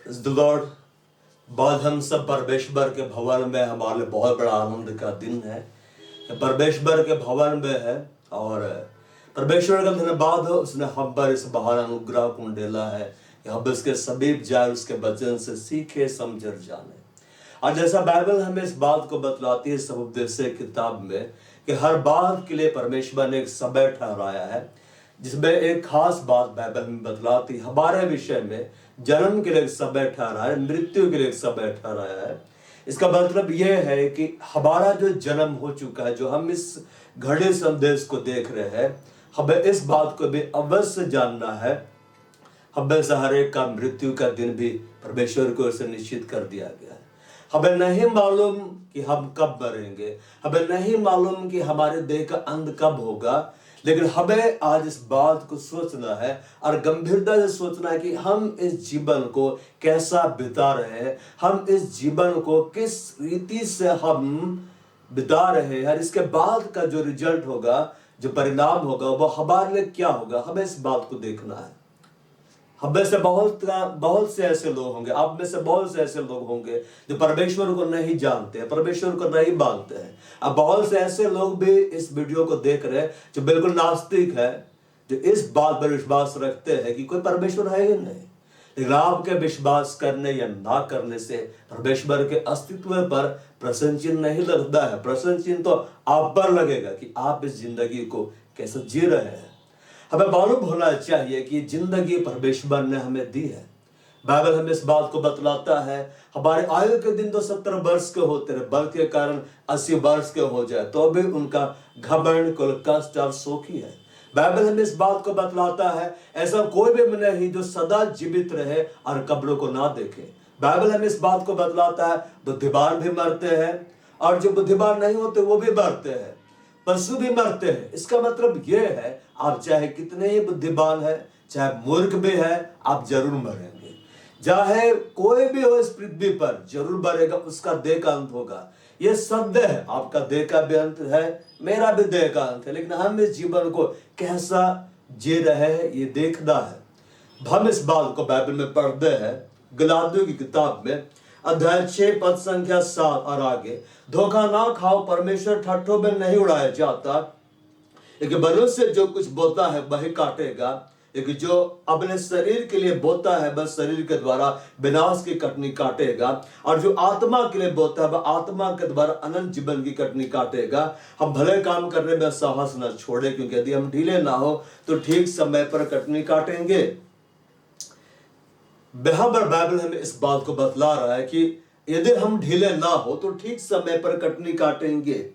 इस the Lord बाद हम सब परमेश्वर के भवन में, हमारे लिए बहुत बड़ा आनंद का दिन है। परमेश्वर के भवन में है और परमेश्वर का धन्यवाद हो, उसने हम पर इस महान अनुग्रह को डाला है कि हम इसके समीप जाए, उसके वचन से सीखे समझ जाने। और जैसा बाइबल हमें इस बात को बतलाती है सब उपदेश किताब में कि हर बात के लिए परमेश्वर ने एक समय ठहराया है, जिसमें एक खास बात बाइबल में बतलाती हमारे विषय में जन्म के लिए एक समय ठहराया है, मृत्यु के लिए एक समय ठहराया है। इसका मतलब यह है कि हमारा जो जन्म हो चुका है, जो हम इस घड़े संदेश को देख रहे हैं, हमें इस बात को भी अवश्य जानना है, हमें से हर एक का मृत्यु का दिन भी परमेश्वर को इसे निश्चित कर दिया गया है। हमें नहीं मालूम कि हम कब मरेंगे, हमें नहीं मालूम कि हमारे देह का अंत कब होगा, लेकिन हमें आज इस बात को सोचना है और गंभीरता से सोचना है कि हम इस जीवन को कैसा बिता रहे हैं, हम इस जीवन को किस रीति से हम बिता रहे हैं, और इसके बाद का जो रिजल्ट होगा, जो परिणाम होगा, वो हमारे लिए क्या होगा, हमें इस बात को देखना है। हम में से बहुत से ऐसे लोग होंगे, आप में से बहुत से ऐसे लोग होंगे जो परमेश्वर को नहीं जानते हैं, परमेश्वर को नहीं मानते हैं। अब बहुत से ऐसे लोग भी इस वीडियो को देख रहे हैं जो बिल्कुल नास्तिक है, जो इस बात पर विश्वास रखते हैं कि कोई परमेश्वर है ही नहीं। लेकिन आपके विश्वास करने या ना करने से परमेश्वर के अस्तित्व पर प्रश्न चिन्ह नहीं लगता है। प्रश्न चिन्ह तो आप पर लगेगा कि आप इस जिंदगी को कैसे जी रहे हैं। हमें मालूम होना चाहिए कि जिंदगी परमेश्वर ने हमें दी है। बाइबल हमें इस बात को बतलाता है, हमारे आयु के दिन तो 70 वर्ष के होते रहे, बल के कारण 80 वर्ष के हो जाए तो भी उनका घमंड, कुल कष्ट और शोखी है। बाइबल हमें इस बात को बतलाता है, ऐसा कोई भी नहीं जो सदा जीवित रहे और कब्रों को ना देखे। बाइबल हमें इस बात को बतलाता है, बुद्धिमान भी मरते हैं और जो बुद्धिमान नहीं होते वो भी मरते हैं, पशु भी मरते हैं। इसका मतलब यह है, आप चाहे कितने ही बुद्धिमान है, चाहे मूर्ख भी है, आप जरूर मरेंगे। चाहे कोई भी हो इस पृथ्वी पर, जरूर मरेगा, उसका देह का अंत होगा। यह सत्य है, आपका देह का भी अंत है, मेरा भी देह का अंत है। लेकिन हम इस जीवन को कैसा जी रहे हैं ये देखना है। हम इस बात को बाइबल में पढ़ते हैं, गलातियों की किताब में अध्याय 6 पद संख्या 7 और आगे, धोखा ना खाओ, परमेश्वर ठट्ठों में नहीं उड़ाया जाता। लेकिन मनुष्य जो कुछ बोता है वही काटेगा। लेकिन जो अपने शरीर के लिए बोता है बस शरीर के द्वारा विनाश की कटनी काटेगा, और जो आत्मा के लिए बोता है वह आत्मा के द्वारा अनंत जीवन की कटनी काटेगा। हम भले काम करने में साहस न छोड़े, क्योंकि यदि हम ढीले ना हो तो ठीक समय पर कटनी काटेंगे। यहाँ पर बाइबल हमें इस बात को बतला रहा है कि यदि हम ढीले ना हो तो ठीक समय पर कटनी काटेंगे।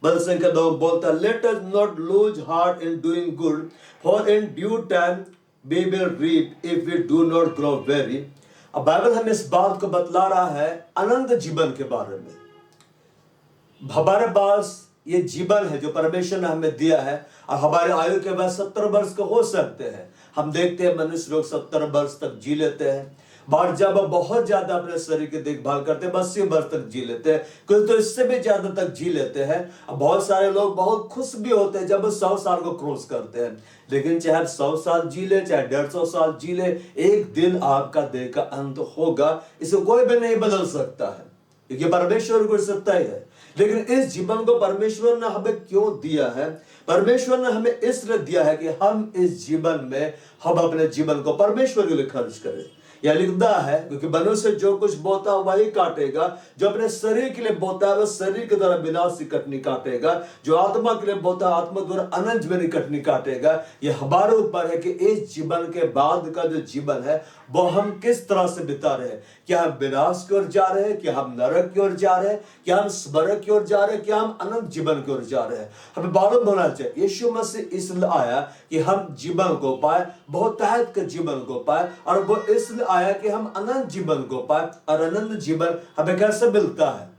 बल संख्या 2 बोलता है, let us not lose heart in doing good, for in due time we will reap if we do not grow weary. अब बाइबल हमें इस बात को बतला रहा है अनंत जीवन के बारे में। हमारे पास ये जीवन है जो परमेश्वर ने हमें दिया है, और हमारे आयु के बाद 70 वर्ष के हो सकते हैं। हम देखते हैं मनुष्य लोग 70 वर्ष तक जी लेते हैं, और जब बहुत ज्यादा अपने शरीर की देखभाल करते हैं 80 वर्ष तक जी लेते हैं, कुछ तो इससे भी ज्यादा तक जी लेते हैं। अब बहुत सारे लोग बहुत खुश भी होते हैं जब 100 साल को क्रॉस करते हैं। लेकिन चाहे 100 साल जी ले, चाहे 150 साल जी ले, एक दिन आपका देह का अंत होगा। इसे कोई भी नहीं बदल सकता है, क्योंकि परमेश्वर को सत्ता है। लेकिन इस जीवन को परमेश्वर ने हमें क्यों दिया है? परमेश्वर ने हमें इसलिए दिया है कि हम इस जीवन में हम अपने जीवन को परमेश्वर के लिए खर्च करें। यह लिखता है, क्योंकि मनुष्य जो कुछ बोता वही काटेगा। जो अपने शरीर के लिए बोता है वह शरीर के द्वारा विनाश की कटनी काटेगा, जो आत्मा के लिए बोता है आत्मा द्वारा अनंत जीवन की कटनी काटेगा। यह हमारे ऊपर है कि इस जीवन के बाद का जो जीवन है वो हम किस तरह से बिता रहे हैं। क्या हम विनाश की ओर जा रहे हैं, क्या हम नरक की ओर जा रहे हैं, क्या हम स्वर्ग की ओर जा रहे हैं, क्या हम अनंत जीवन की ओर जा रहे हैं। हमें मालूम होना चाहिए यीशु मसीह इसलिए आया कि हम जीवन को पाए, बहुत तहत के जीवन को पाए, और वो इसलिए आया कि हम अनंत जीवन को पाए। और अनंत जीवन हमें कैसे मिलता है?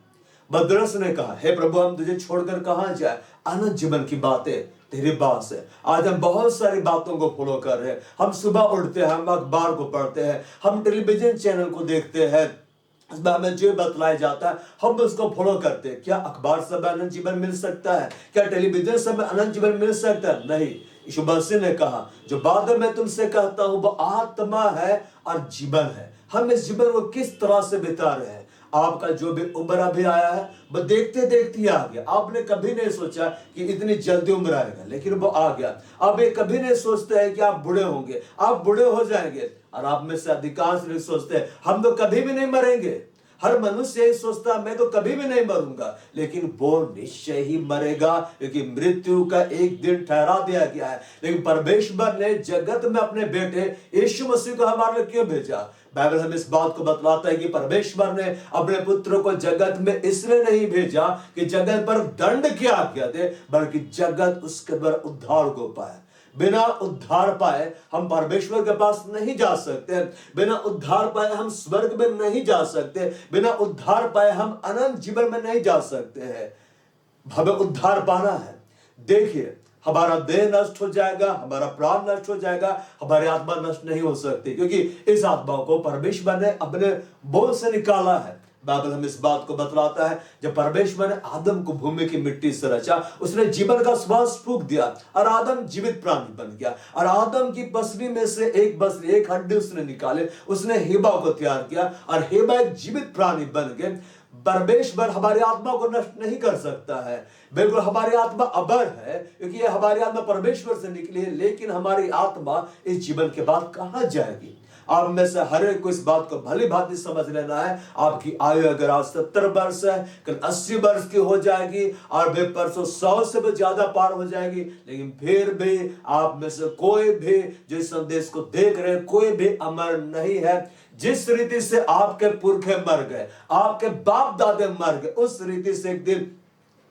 बदरस ने कहा, हे प्रभु हम तुझे छोड़कर कहां जाए, अनंत जीवन की बातें तेरी बात से। आज हम बहुत सारी बातों को फॉलो कर रहे हैं। हम सुबह उठते हैं, हम अखबार को पढ़ते हैं, हम टेलीविजन चैनल को देखते हैं, उसमें हमें जो बतलाया जाता है हम उसको फॉलो करते हैं। क्या अखबार से हमें अनंत जीवन मिल सकता है? क्या टेलीविजन से हमें अनंत जीवन मिल सकता है? नहीं। यीशु मसीह ने कहा, जो बात मैं तुमसे कहता हूं वो आत्मा है और जीवन है। हम इस जीवन को किस तरह से बिता रहे हैं? आपका जो भी उम्र अभी आया है वो देखते देखते ही आ गया। आपने कभी नहीं सोचा कि इतनी जल्दी उम्र आएगा, लेकिन वो आ गया। आप ये कभी नहीं सोचते हैं कि आप बूढ़े होंगे, आप बूढ़े हो जाएंगे। और आप में से अधिकांश लोग सोचते हैं हम तो कभी भी नहीं मरेंगे। हर मनुष्य यही सोचता है मैं तो कभी भी नहीं मरूंगा, लेकिन वो निश्चय ही मरेगा, क्योंकि मृत्यु का एक दिन ठहरा दिया गया है। लेकिन परमेश्वर ने जगत में अपने बेटे यीशु मसीह को हमारे लिए क्यों भेजा? बाइबल हमें इस बात को बतलाता है कि परमेश्वर ने अपने पुत्र को जगत में इसलिए नहीं भेजा कि जगत पर दंड की आज्ञा दे, बल्कि जगत उसके द्वारा उद्धार को पाए। बिना उद्धार पाए हम परमेश्वर के पास नहीं जा सकते। बिना उद्धार पाए हम स्वर्ग में नहीं जा सकते। बिना उद्धार पाए हम अनंत जीवन में नहीं जा सकते हैं। हमें उद्धार पाना है। देखिए, हमारा देह नष्ट हो जाएगा, हमारा प्राण नष्ट हो जाएगा, हमारी आत्मा नष्ट नहीं हो सकती, क्योंकि इस आत्मा को परमेश्वर ने अपने बोझ से निकाला है। बाइबल हमें इस बात को बतलाता है, जब परमेश्वर ने आदम को भूमि की मिट्टी से रचा, उसने जीवन का श्वास फूंक दिया और आदम जीवित प्राणी बन गया। और आदम की बसरी में से एक हड्डी उसने निकाले, उसने हेबा को तैयार किया और हेबा एक जीवित प्राणी बन गए। परमेश्वर हमारी आत्मा को नष्ट नहीं कर सकता है। बिल्कुल हमारी आत्मा अबर है, क्योंकि ये हमारी आत्मा परमेश्वर से निकली है, लेकिन हमारी आत्मा इस जीवन के बाद कहां जाएगी? आप में से हर एक को इस बात को भली भांति समझ लेना है। आपकी आयु अगर आज 70 वर्ष है, कल 80 वर्ष की हो जाएगी और वे परसों 100 से भी ज्यादा पार हो जाएगी, लेकिन फिर भी आप में से कोई भी जो इस संदेश को देख रहे हैं, कोई भी अमर नहीं है। जिस रीति से आपके पुरखे मर गए, आपके बाप दादे मर गए, उस रीति से एक दिन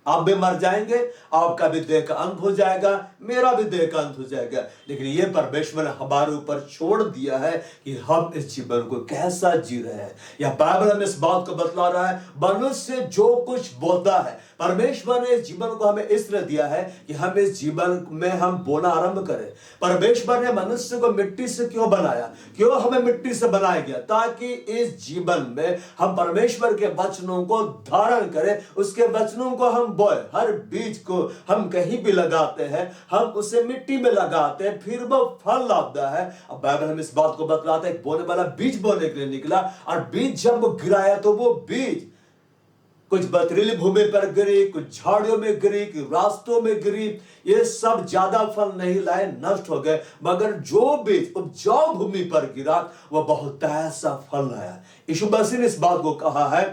आप भी मर जाएंगे। आपका भी देह का अंत हो जाएगा, मेरा भी देह का अंत हो जाएगा। लेकिन ये परमेश्वर ने हमारे ऊपर छोड़ दिया है कि हम इस जीवन को कैसा जी रहे हैं। यह बाइबल हमें इस बात को बतला रहा है, मनुष्य जो कुछ बोता है, परमेश्वर ने इस जीवन को हमें इसलिए दिया है कि हम इस जीवन में हम बोना आरंभ करें। परमेश्वर ने मनुष्य को मिट्टी से क्यों बनाया? क्यों हमें मिट्टी से बनाया गया? ताकि इस जीवन में हम परमेश्वर के वचनों को धारण करें, उसके वचनों को हम बोए। हर बीज को हम कहीं भी लगाते हैं, हम उसे मिट्टी में लगाते हैं, फिर वो फल लाता है। अब बाइबल हमें इस बात को बतलाता है, बोने वाला बीज बोने के लिए निकला, और बीज जब वो गिराया तो वो बीज कुछ पथरीली भूमि पर गिरी, कुछ झाड़ियों में गिरी, कुछ रास्तों में गिरी। ये सब ज्यादा फल नहीं लाए, नष्ट हो गए। मगर जो बीज उपजाऊ भूमि पर गिरा वह बहुत ऐसा फल लाया। यीशु मसीह ने इस बात को कहा है,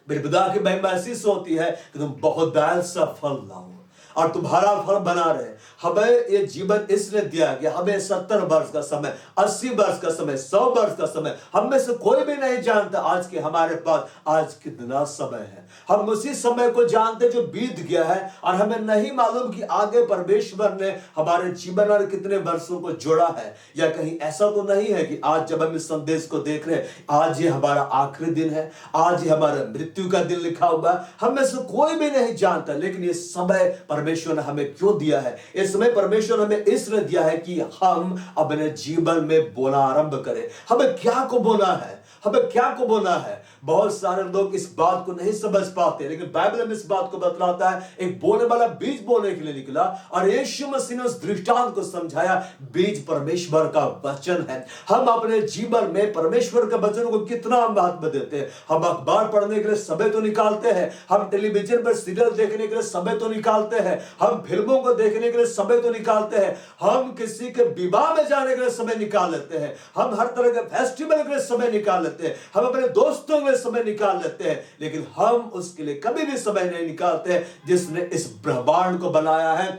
मेरे पिता की महिमा ऐसी होती है कि तुम बहुत ऐसा फल लाओ और तुम्हारा फल बना रहे। हमें ये जीवन इसलिए दिया गया, हमें 70 वर्ष का समय, 80 वर्ष का समय, 100 वर्ष का समय, हम में से कोई भी नहीं जानता आज के हमारे पास आज कितना समय है। हम उसी समय को जानते जो बीत गया है, और हमें नहीं मालूम कि आगे परमेश्वर ने हमारे जीवन और कितने वर्षों को जोड़ा है। या कहीं ऐसा तो नहीं है कि आज जब हम इस संदेश को देख रहे हैं, आज ये हमारा आखिरी दिन है, आज ये हमारा मृत्यु का दिन लिखा हुआ। हम में से कोई भी नहीं जानता, लेकिन ये समय परमेश्वर ने हमें क्यों दिया है? इस समय परमेश्वर ने हमें इसलिए दिया है कि हम अपने जीवन में बोना आरंभ करें। हमें क्या को बोना है? हमें क्या को बोना है? बहुत सारे लोग इस बात को नहीं समझ पाते, लेकिन बाइबल में इस बात को बतलाता है, एक बोने वाला बीज बोने के लिए निकला, और यीशु मसीह ने उस दृष्टांत को समझाया। बीज परमेश्वर का वचन है। हम अपने जीवन में परमेश्वर के वचन को कितना महत्व देते हैं। हम अखबार पढ़ने के लिए समय तो निकालते हैं, हम टेलीविजन पर सीरियल देखने के लिए समय तो निकालते हैं, हम फिल्मों को देखने के लिए समय तो निकालते हैं, हम किसी के विवाह में जाने के लिए समय निकाल लेते हैं, हम हर तरह के फेस्टिवल के लिए समय निकाल लेते हैं, हम अपने दोस्तों के लिए समय निकाल लेते हैं, लेकिन हम उसके लिए कभी भी समय नहीं निकालते जिसने इस ब्रह्मांड को बनाया है,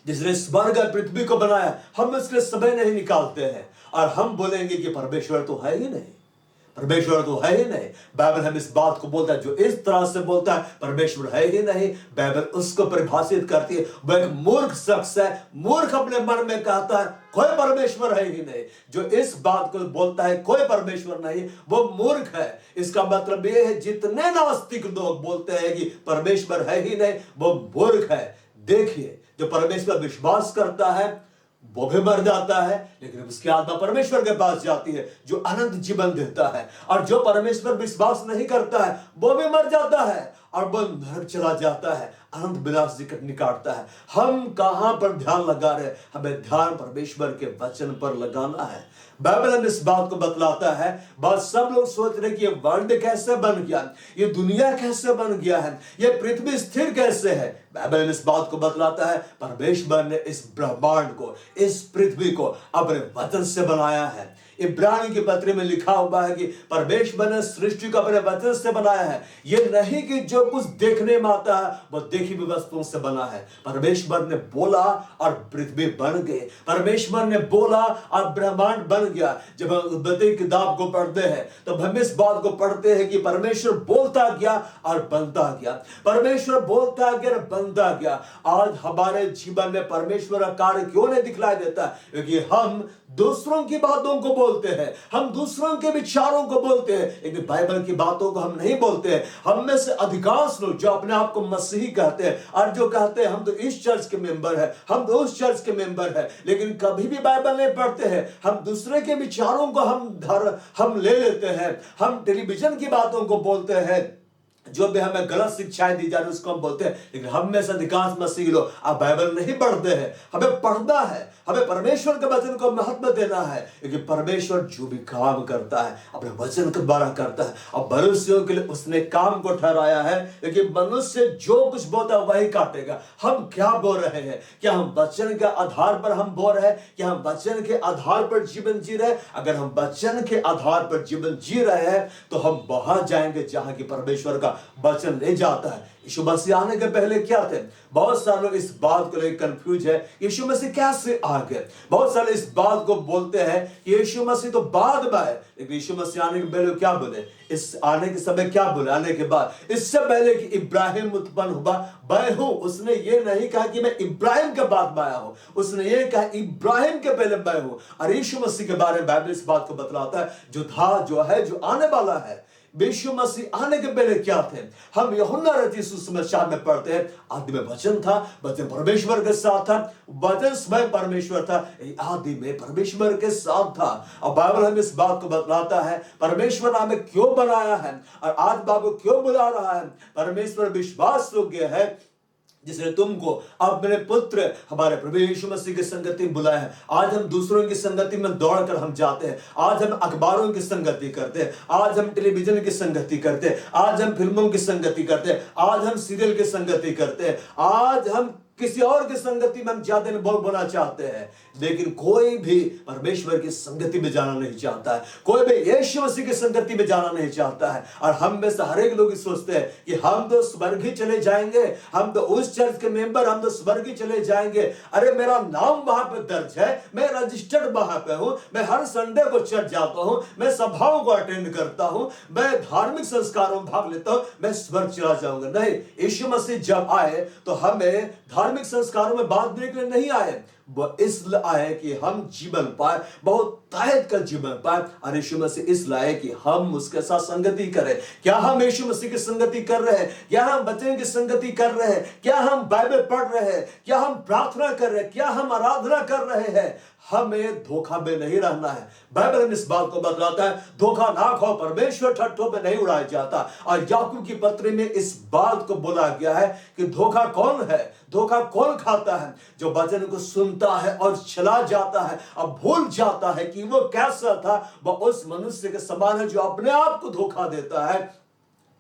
जिसने स्वर्ग और पृथ्वी को बनाया। हम उसके लिए समय नहीं निकालते हैं, और हम बोलेंगे कि परमेश्वर तो है ही नहीं, परमेश्वर तो है ही नहीं। बाइबल हम इस बात को बोलता है, जो इस तरह से बोलता है परमेश्वर है ही नहीं, बाइबल उसको परिभाषित करती है, वह एक मूर्ख शख्स है। मूर्ख अपने मन में कहता है कोई परमेश्वर है ही नहीं। जो इस बात को बोलता है कोई परमेश्वर नहीं, वो मूर्ख है। इसका मतलब ये है, जितने नास्तिक लोग बोलते हैं कि परमेश्वर है ही नहीं, वो मूर्ख है। देखिए, जो परमेश्वर विश्वास करता है वो भी मर जाता है, लेकिन उसकी आत्मा परमेश्वर के पास जाती है जो अनंत जीवन देता है। और जो परमेश्वर विश्वास नहीं करता है वो भी मर जाता है और वो नरक चला जाता है, अनंत विनाश निकालता है। हम कहां पर ध्यान लगा रहे? हमें ध्यान परमेश्वर के वचन पर लगाना है। बाइबल हमें इस बात को बतलाता है। बात सब लोग सोच रहे कि ये वर्ल्ड कैसे बन गया, ये दुनिया कैसे बन गया है, ये पृथ्वी स्थिर कैसे है। बाइबल इस बात को बतलाता है परमेश्वर ने इस ब्रह्मांड को, इस पृथ्वी को अपने वचन से बनाया है। इब्रानी के पत्र में लिखा हुआ है कि परमेश्वर ने सृष्टि को अपने वचन से बनाया है। ये नहीं कि जो कुछ देखने में आता है वो देखी हुई वस्तुओं से बना है। परमेश्वर ने बोला और पृथ्वी बन गई, परमेश्वर ने बोला और ब्रह्मांड बन गया। जब हम उत्पत्ति की किताब को पढ़ते हैं तो हम इस बात को पढ़ते हैं कि परमेश्वर बोलता गया और बनता गया, परमेश्वर बोलता गया और बनता गया। आज हमारे जीवन में परमेश्वर का कार्य क्यों नहीं दिखलाई देता? क्योंकि हम दूसरों की बातों को बोलते हैं, हम दूसरों के विचारों को बोलते हैं, लेकिन बाइबल की बातों को हम नहीं बोलते हैं। हम में से अधिकांश लोग जो अपने आप को मसीही कहते हैं और जो कहते हैं हम तो इस चर्च के मेंबर हैं, हम तो उस चर्च के मेंबर हैं, लेकिन कभी भी बाइबल नहीं पढ़ते हैं। हम दूसरे के विचारों को हम ले लेते हैं, हम टेलीविजन की बातों को बोलते हैं, जो भी हमें गलत शिक्षाएं दी जा रही उसको हम बोलते हैं। लेकिन हम में से अधिकांश मसीही लोग आप बाइबल नहीं पढ़ते हैं। हमें पढ़ना है, हमें परमेश्वर के वचन को महत्व देना है, क्योंकि परमेश्वर जो भी काम करता है अपने वचन के द्वारा करता है। और मनुष्यों के लिए उसने काम को ठहराया है, क्योंकि मनुष्य जो कुछ बोता है वही काटेगा। हम क्या बोल रहे हैं? क्या हम वचन के आधार पर हम बोल रहे हैं? क्या हम वचन के आधार पर जीवन जी रहे हैं? अगर हम वचन के आधार पर जीवन जी रहे हैं तो हम वहां जाएंगे जहां की परमेश्वर का वचन ले जाता है। यीशु मसीह आने के पहले क्या थे? बहुत सारे लोग इस बात को लेकर कंफ्यूज है, यीशु मसीह कैसे आ गए। बहुत सारे इस बात को बोलते हैं कि यीशु मसीह तो बाद में आए, लेकिन यीशु मसीह आने के पहले क्या बोले? इस आने के समय क्या बोले? आने के बाद, इससे पहले कि इब्राहिम उत्पन्न हुआ मैं हूं, उसने ये नहीं कहा कि मैं इब्राहिम के बाद में आया हूं, उसने ये कहा इब्राहिम के पहले मैं हूं। और यीशु मसीह के बारे में बाइबल इस बात को बतलाता है जो था, जो है, जो आने वाला है। यीशु मसीह आने के पहले क्या थे? हम यूहन्ना रचित सुसमाचार में पढ़ते हैं आदि में वचन था, वचन परमेश्वर के साथ था, वचन स्वयं परमेश्वर था, आदि में परमेश्वर के साथ था। और बाइबल हमें इस बात को बतलाता है परमेश्वर ने हमें क्यों बनाया है और आज बाबू क्यों बुला रहा है। परमेश्वर विश्वास योग्य है जिसने तुमको अपने पुत्र हमारे प्रभु यीशु मसीह की संगति में बुलाया है। आज हम दूसरों की संगति में दौड़कर हम जाते हैं, आज हम अखबारों की संगति करते हैं, आज हम टेलीविजन की संगति करते हैं, आज हम फिल्मों की संगति करते हैं, आज हम सीरियल की संगति करते हैं, आज हम किसी और की संगति में हम ज्यादा बोलना चाहते हैं। लेकिन कोई भी परमेश्वर की संगति में जाना नहीं चाहता है, कोई भी यीशु मसीह की संगति में जाना नहीं चाहता है। और हम में से हर एक लोग सोचते हैं कि हम तो स्वर्ग ही चले जाएंगे, हम तो उस चर्च के मेंबर, हम तो स्वर्ग ही चले जाएंगे। अरे मेरा नाम वहां पे दर्ज है, मैं रजिस्टर्ड वहां पे हूं, मैं हर संडे को चर्च जाता हूं, मैं सभाओं को अटेंड करता हूं, मैं धार्मिक संस्कारों में भाग लेता हूं, मैं स्वर्ग चला जाऊंगा। नहीं, यीशु मसीह जब आए तो हमें धार्मिक संस्कारों में बांधने के लिए नहीं आए, वो इसलिए आए कि हम जीवन पाए, बहुत तायत का जीवन पाए। और यीशु मसीह इसलिए आए कि हम उसके साथ संगति करें। क्या हम यीशु मसीह की संगति कर रहे हैं? क्या हम वचन की संगति कर रहे हैं? क्या हम बाइबल पढ़ रहे हैं? क्या हम प्रार्थना कर रहे हैं? क्या हम आराधना कर रहे हैं? हमें धोखा में नहीं रहना है। बाइबल इस बात को बतलाता है धोखा ना खाओ, परमेश्वर ठट्ठों में नहीं उड़ाया जाता। और याकूब की पत्री में इस बात को बोला गया है कि धोखा कौन है, धोखा कौन खाता है? जो वचन को सुनता है और चला जाता है, अब भूल जाता है कि वो कैसा था। वह उस मनुष्य के समान है जो अपने आप को धोखा देता है,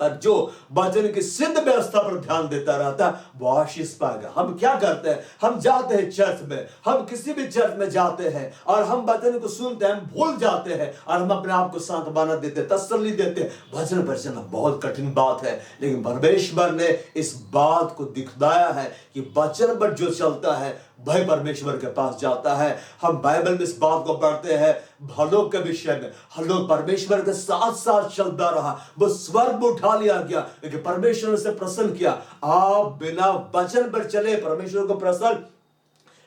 पर जो वचन की सिद्ध व्यवस्था पर ध्यान देता रहता है वो आशीष पाएगा। हम क्या करते हैं? हम जाते हैं चर्च में, हम किसी भी चर्च में जाते हैं और हम वचन को सुनते हैं, हम भूल जाते हैं और हम अपने आप को सांत्वना देते हैं, तसल्ली देते हैं। वचन पर चलना बहुत कठिन बात है, लेकिन परमेश्वर ने इस बात को दिखलाया है कि वचन पर जो चलता है वह परमेश्वर के पास जाता है। हम बाइबल में इस बात को पढ़ते हैं हनोक के विषय में, हनोक परमेश्वर के साथ साथ चलता रहा, वो स्वर्ग में उठा लिया गया क्योंकि परमेश्वर ने उसे प्रसन्न किया। आप बिना वचन पर चले परमेश्वर को प्रसन्न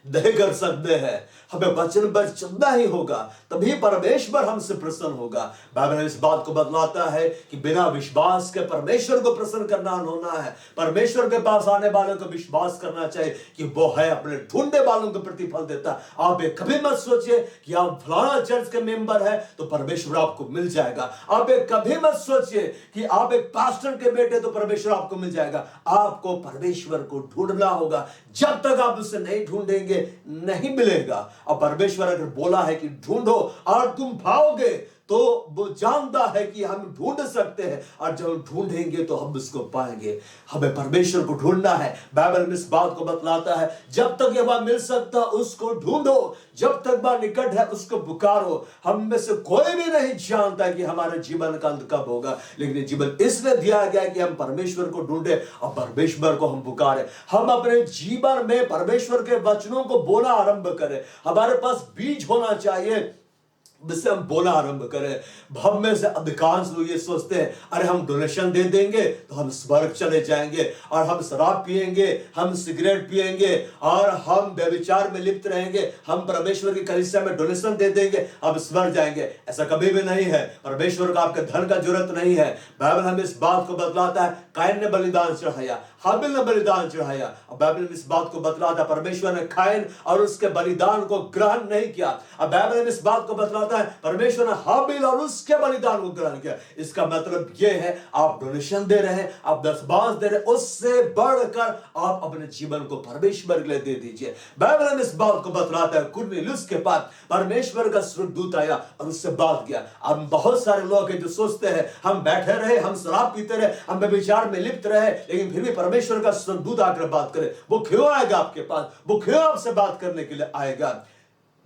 नहीं कर सकते हैं। हमें वचन पर चलना ही होगा, तभी परमेश्वर हमसे प्रसन्न होगा। बाइबल इस बात को बतलाता है कि बिना विश्वास के परमेश्वर को प्रसन्न करना होना है। परमेश्वर के पास आने वालों को विश्वास करना चाहिए कि वो है अपने ढूंढने वालों को प्रतिफल देता। आप ये कभी मत सोचिए कि आप फलाना चर्च के मेंबर है तो परमेश्वर आपको मिल जाएगा। आप ये कभी मत सोचिए कि आप एक पास्टर के बेटे तो परमेश्वर आपको मिल जाएगा। आपको परमेश्वर को ढूंढना होगा। जब तक आप उसे नहीं ढूंढेंगे नहीं मिलेगा। और परमेश्वर अगर बोला है कि ढूंढो और तुम पाओगे, तो वो जानता है कि हम ढूंढ सकते हैं, और जब हम ढूंढेंगे तो हम उसको पाएंगे। हमें परमेश्वर को ढूंढना है। बाइबल में इस बात को बतलाता है, जब तक यह वह मिल सकता उसको ढूंढो, जब तक वह निकट है उसको पुकारो। हम में से कोई भी नहीं जानता कि हमारे जीवन का अंत कब होगा, लेकिन जीवन इसलिए दिया गया है कि हम परमेश्वर को ढूंढे और परमेश्वर को हम पुकारे। हम अपने जीवन में परमेश्वर के वचनों को बोलना आरंभ करें। हमारे पास बीज होना चाहिए जिससे हम बोला आरंभ करें। हम में से अधिकांश लोग ये सोचते हैं, अरे हम डोनेशन दे देंगे तो हम स्वर्ग चले जाएंगे, और हम शराब पिएंगे, हम सिगरेट पिएंगे, और हम व्यभिचार में लिप्त रहेंगे, हम परमेश्वर की कलीसिया में डोनेशन दे देंगे, हम स्वर्ग जाएंगे। ऐसा कभी भी नहीं है। परमेश्वर का आपके धन का जरूरत नहीं है। बाइबल हमें इस बात को बतलाता है, कायन ने बलिदान चढ़ाया, हाबिल ने बलिदान चढ़ाया, और बाइबल में इस बात को बतलाता है परमेश्वर ने कायन और उसके बलिदान को ग्रहण नहीं किया। अब बाइबल में इस बात को बतलाता है परमेश्वर ने हाबिल और उसके बलिदान को ग्रहण किया। इसका मतलब यह है, आप डोनेशन दे रहे हैं, आप दशमांश दे रहे हैं, उससे बढ़कर आप अपने जीवन को परमेश्वर के लिए दे दीजिए। बाइबल में इस बात को बतलाता है, कुरनेलियुस के पास परमेश्वर का स्वर्गदूत आया और उससे बात किया। अब बहुत सारे लोग हैं जो सोचते हैं हम बैठे रहे, हम शराब पीते रहे, हम व्यभिचार में लिप्त रहे, लेकिन फिर भी परमेश्वर का स्वर्गदूत आकर बात करे। वो क्यों आएगा आपके पास? वो क्यों आपसे बात करने के लिए आएगा?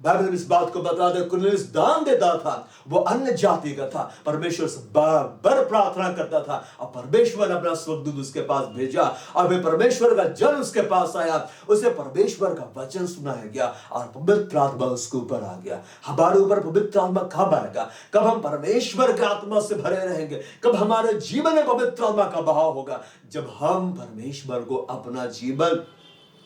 बाइबल में इस बात को बताते कुरनेलियुस दान देता था, वो अन्य जाति का था, परमेश्वर से बार प्रार्थना करता था, और परमेश्वर ने अपना स्वर्गदूत उसके पास भेजा, और वे परमेश्वर का जन उसके पास आया, उसे परमेश्वर का वचन सुनाया गया और पवित्र आत्मा उसके ऊपर आ गया। हमारे ऊपर पवित्र आत्मा कब आएगा? कब हम परमेश्वर के आत्मा से भरे रहेंगे? कब हमारे जीवन में पवित्र आत्मा का बहाव होगा? जब हम परमेश्वर को अपना जीवन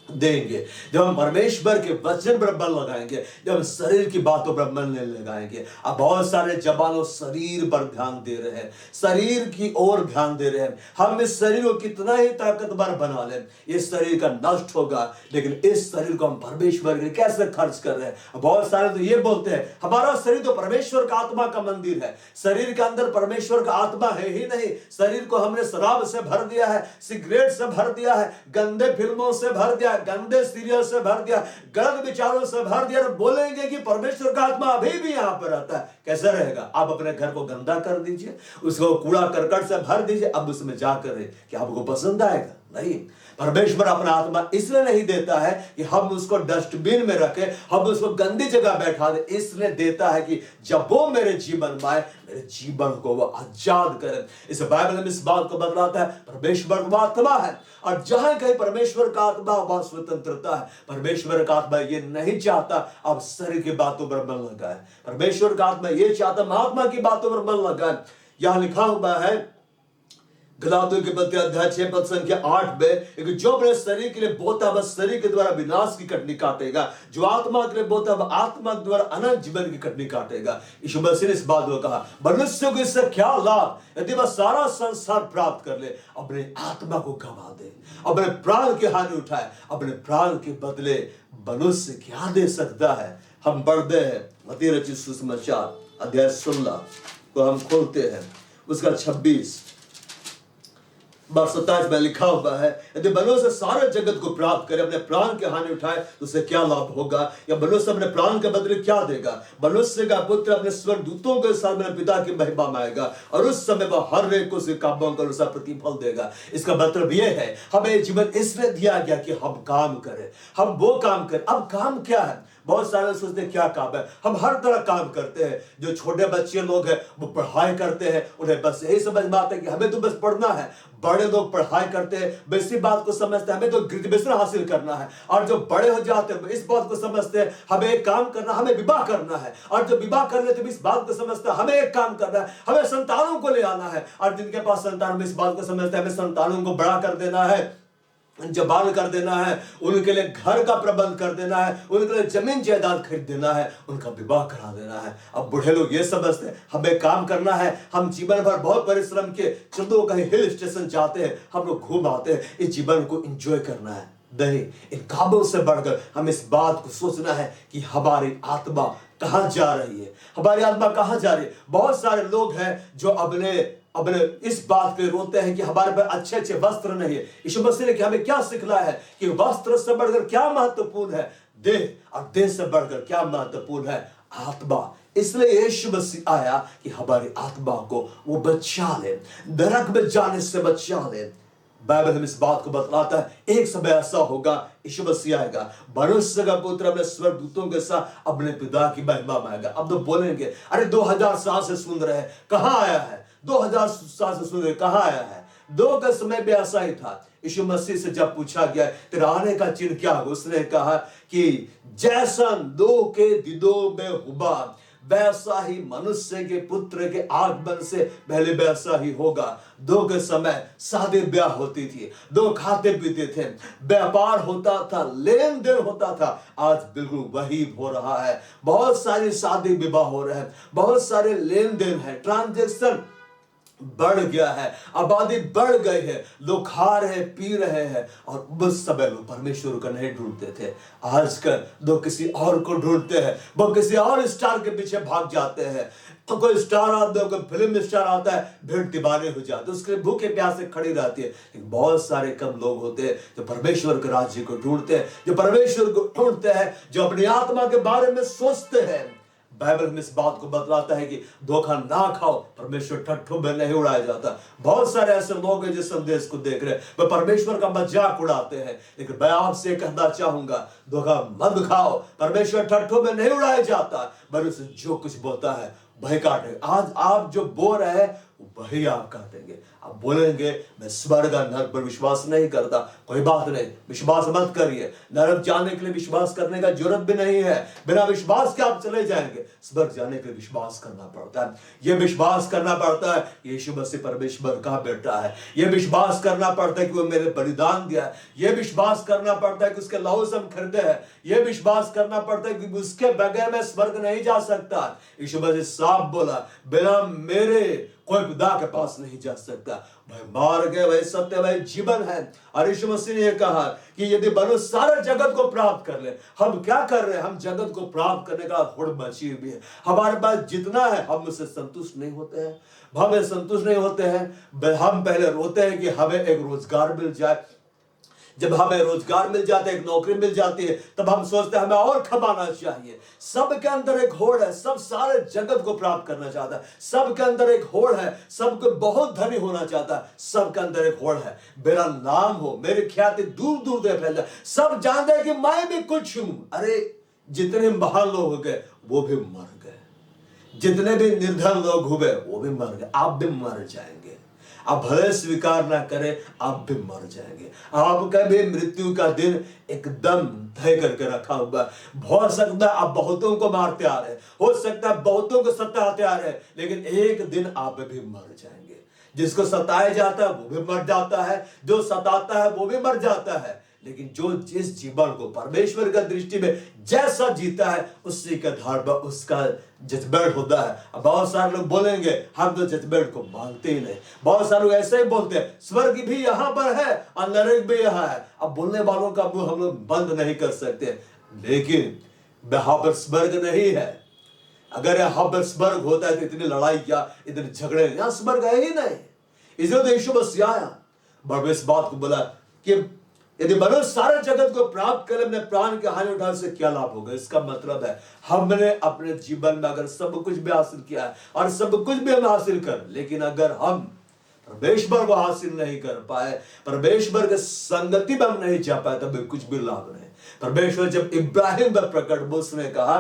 देंगे, जब हम परमेश्वर के वचन पर बल लगाएंगे, जब हम शरीर की बातों पर बल नहीं लगाएंगे। अब बहुत सारे जवानों शरीर पर ध्यान दे रहे हैं, शरीर की ओर ध्यान दे रहे हैं। हम इस शरीर को कितना ही ताकतवर बना लें, इस शरीर का नष्ट होगा, लेकिन इस शरीर को हम परमेश्वर के कैसे खर्च कर रहे हैं। बहुत सारे तो ये बोलते हैं हमारा शरीर तो परमेश्वर का आत्मा का मंदिर है। शरीर के अंदर परमेश्वर का आत्मा है ही नहीं। शरीर को हमने शराब से भर दिया है, सिगरेट से भर दिया है, गंदे फिल्मों से भर दिया, गंदे सीरियल से भर दिया, गलत विचारों से भर दिया। बोलेंगे कि परमेश्वर का आत्मा अभी भी यहां पर रहता है। कैसे रहेगा? आप अपने घर को गंदा कर दीजिए, उसको कूड़ा करकट से भर दीजिए, अब उसमें जाकर क्या आपको पसंद आएगा? नहीं। परमेश्वर अपना आत्मा इसलिए नहीं देता है कि हम उसको डस्टबिन में रखें, हम उसको गंदी जगह बैठा दे, इसलिए देता है कि जब वो मेरे जीवन में आए, मेरे जीवन को वो आजाद करे। इस बाइबल में इस बात को बतलाता है परमेश्वर का आत्मा है, और जहां कहीं परमेश्वर का आत्मा वहां स्वतंत्रता है। परमेश्वर का आत्मा ये नहीं चाहता आप शरीर की बातों पर मन लगाए। परमेश्वर का आत्मा ये चाहता हम आत्मा की बातों पर मन लगाए। यहां लिखा हुआ है गलातियों के पत्र अध्याय 6 पद संख्या 8 में, जो अपने शरीर के लिए बोता वह शरीर के द्वारा विनाश की कटनी काटेगा, जो आत्मा के लिए बोता वह आत्मा के द्वारा अनंत जीवन की कटनी काटेगा। यीशु मसीह ने इस बात को कहा, मनुष्य को इससे क्या लाभ यदि वह सारा संसार प्राप्त कर ले, अपने आत्मा को गंवा दे, अपने प्राण की हानि उठाए, अपने प्राण के बदले मनुष्य क्या दे सकता है? हम बढ़ते हैं मत्ती रचित सुसमाचार अध्याय 16 को हम खोलते हैं, उसका 26 27 में लिखा हुआ है, यदि मनुष्य सारे जगत को प्राप्त करे, अपने प्राण की हानि उठाए, तो उसे क्या लाभ होगा? या मनुष्य अपने प्राण के बदले क्या देगा? मनुष्य का पुत्र अपने स्वर्गदूतों के साथ मेरे पिता की महिमा में आएगा, और उस समय वह हर एक को उसके कामों का अनुसार प्रतिफल देगा। इसका मतलब यह है हमें जीवन इसलिए दिया गया कि हम काम करें, हम वो काम करें। अब काम क्या है? बहुत सारे सोचते हैं क्या काम है? हम हर तरह काम करते हैं। जो छोटे बच्चे लोग हैं वो पढ़ाई करते हैं, उन्हें बस यही समझ में आता है कि हमें तो बस पढ़ना है। बड़े लोग पढ़ाई करते हैं, इसी बात को समझते हैं हमें तो ग्रेजुएशन हासिल करना है। और जो बड़े हो जाते हैं इस बात को समझते हैं हमें एक काम करना, हमें विवाह करना है। और जो विवाह कर लेते इस बात को समझते हैं हमें एक काम करना है, हमें संतानों को ले आना है। और जिनके पास संतान इस बात को समझते हैं हमें संतानों को बड़ा कर देना है। जबान कर देना है, उनके लिए घर का प्रबंध कर देना है, उनके लिए जमीन जायदाद खरीद देना है, उनका विवाह करा देना है। अब बूढ़े लोग ये समझते हैं हमें काम करना है, हम जीवन भर बहुत परिश्रम किए, चलो कहीं हिल स्टेशन जाते हैं, हम लोग घूम आते हैं, इस जीवन को एंजॉय करना है। नहीं, इन काबों से बढ़कर हम इस बात को सोचना है कि हमारी आत्मा कहां जा रही है, हमारी आत्मा कहां जा रही है। बहुत सारे लोग हैं जो अपने अपने इस बात पे रोते हैं कि हमारे पास अच्छे अच्छे वस्त्र नहीं है। यीशु मसीह ने कि हमें क्या सिखलाया है कि वस्त्र से बढ़कर क्या महत्वपूर्ण है, देह, और देह से बढ़कर क्या महत्वपूर्ण है, आत्मा। इसलिए यीशु मसीह आया कि हमारी आत्मा को वो बचा ले, नरक में जाने से बचा ले। बाइबल हमें इस बात को बतलाता है एक समय ऐसा होगा, यीशु मसीह आएगा, मनुष्य का पुत्र अपने स्वर्गदूतों के साथ अपने पिता की महिमा में आएगा। अब तो बोलेंगे अरे 2000 साल से सुन रहे हैं, कहां आया है, 2000 साल से सुन रहे कहां आया है। दो का समय भी ऐसा ही था। यीशु मसीह से जब पूछा गया तेरा आने का चिन्ह क्या होगा, उसने कहा कि जैसा दो के दिनों में हुआ वैसा ही मनुष्य के पुत्र के आगमन से पहले वैसा ही होगा। दो के समय शादी ब्याह होती थी, दो खाते पीते थे, व्यापार होता था, लेन देन होता था। आज बिल्कुल वही हो रहा है। बहुत सारी शादी विवाह हो रहे हैं, बहुत सारे लेन देन है, ट्रांजेक्शन बढ़ गया है, आबादी बढ़ गई है, लोग खा रहे हैं, पी रहे हैं। और उस समय लोग परमेश्वर को नहीं ढूंढते थे, आजकल लोग किसी और को ढूंढते हैं, वो किसी और स्टार के पीछे भाग जाते हैं। तो कोई स्टार आता है, कोई फिल्म स्टार आता है, भीड़ दीवाने हो जाते, उसके भूखे प्यासे खड़ी रहती है। लेकिन बहुत सारे कम लोग होते हैं जो परमेश्वर के राज्य को ढूंढते हैं, जो परमेश्वर को ढूंढते हैं, जो अपनी आत्मा के बारे में सोचते हैं। बाइबल में इस बात को बतलाता है कि धोखा ना खाओ, परमेश्वर ठट्ठों में नहीं उड़ाया जाता। बहुत सारे ऐसे लोग हैं जिस संदेश को देख रहे हैं, वे परमेश्वर का मजाक उड़ाते हैं। लेकिन मैं आपसे कहना चाहूंगा धोखा मत खाओ, परमेश्वर ठट्ठों में नहीं उड़ाया जाता, मनुष्य जो कुछ बोलता है वही काटेंगे। आज आप जो बोल रहे हैं वही आप काटेंगे। आप बोलेंगे मैं स्वर्ग और नरक पर विश्वास नहीं करता, कोई बात नहीं, विश्वास मत करिए। नरक जाने के लिए विश्वास करने का जरूरत भी नहीं है, बिना विश्वास के आप चले जाएंगे। स्वर्ग जाने के लिए विश्वास करना पड़ता है। यह विश्वास करना पड़ता है यीशु मसीह परमेश्वर का बेटा है, यह विश्वास करना पड़ता है कि वो मेरे बलिदान दिया है, यह विश्वास करना पड़ता है कि उसके लहू से हम खरीदे हैं, यह विश्वास करना पड़ता है कि उसके बगैर मैं स्वर्ग नहीं जा सकता। यीशु मसीह साफ बोला बिना मेरे कोई पिता के पास नहीं जा सकता। भाई मार गए, वही सत्य, वही जीवन है। और यीशु मसीह ने कहा कि यदि मनुष्य सारे जगत को प्राप्त कर ले, हम क्या कर रहे हैं, हम जगत को प्राप्त करने का होड़ मची हुई है, हमारे पास जितना है हम उससे संतुष्ट नहीं होते हैं, हमें संतुष्ट नहीं होते हैं। हम पहले रोते हैं कि हमें एक रोजगार मिल जाए। जब हमें रोजगार मिल जाता है, एक नौकरी मिल जाती है, तब हम सोचते हैं हमें और कमाना चाहिए। सबके अंदर एक होड़ है, सब सारे जगत को प्राप्त करना चाहता है, सबके अंदर एक होड़ है, सबको बहुत धनी होना चाहता है, सबके अंदर एक होड़ है मेरा नाम हो, मेरी ख्याति दूर दूर तक फैल जाए, सब जानते हैं कि मैं भी कुछ हूं। अरे जितने महान लोग हो गए वो भी मर गए, जितने भी निर्धन लोग हुए वो भी मर गए, आप भी मर जाएंगे। आप भले स्वीकार ना करें, आप भी मर जाएंगे। आपका भी मृत्यु का दिन एकदम तय करके रखा हुआ है। हो सकता है आप बहुतों को मारते आ रहे हैं, हो सकता है बहुतों को सताते आ रहे हैं, लेकिन एक दिन आप भी मर जाएंगे। जिसको सताया जाता है वो भी मर जाता है, जो सताता है वो भी मर जाता है। लेकिन जो जिस जीवन को परमेश्वर का दृष्टि में जैसा जीता है उसी के आधार पर उसका जजमेंट होता है। अब बहुत सारे लोग बोलेंगे हम तो जजमेंट को मानते ही नहीं। बहुत सारे लोग ऐसे ही बोलते हैं स्वर्ग भी यहाँ पर है और नरक भी यहाँ है। अब बोलने वालों का मुंह हम लोग बंद नहीं कर सकते, लेकिन यहाँ पर स्वर्ग नहीं है। अगर यहाँ पर स्वर्ग होता है तो इतनी लड़ाई क्या, इतने झगड़े, यहाँ स्वर्ग है ही नहीं। इसलिए तो यीशु मसीह आया, बड़े इस बात को बोला कि यदि मनुष्य सारे जगत को प्राप्त करे, अपने प्राण की हानि उठाने से क्या लाभ होगा। इसका मतलब है हमने अपने जीवन में अगर सब कुछ भी हासिल किया है और सब कुछ भी हम हासिल कर, लेकिन अगर हम परमेश्वर को हासिल नहीं कर पाए, परमेश्वर के संगति में हम नहीं जा पाए, तब कुछ भी लाभ नहीं। परमेश्वर जब इब्राहिम पर प्रकट हुआ उसने कहा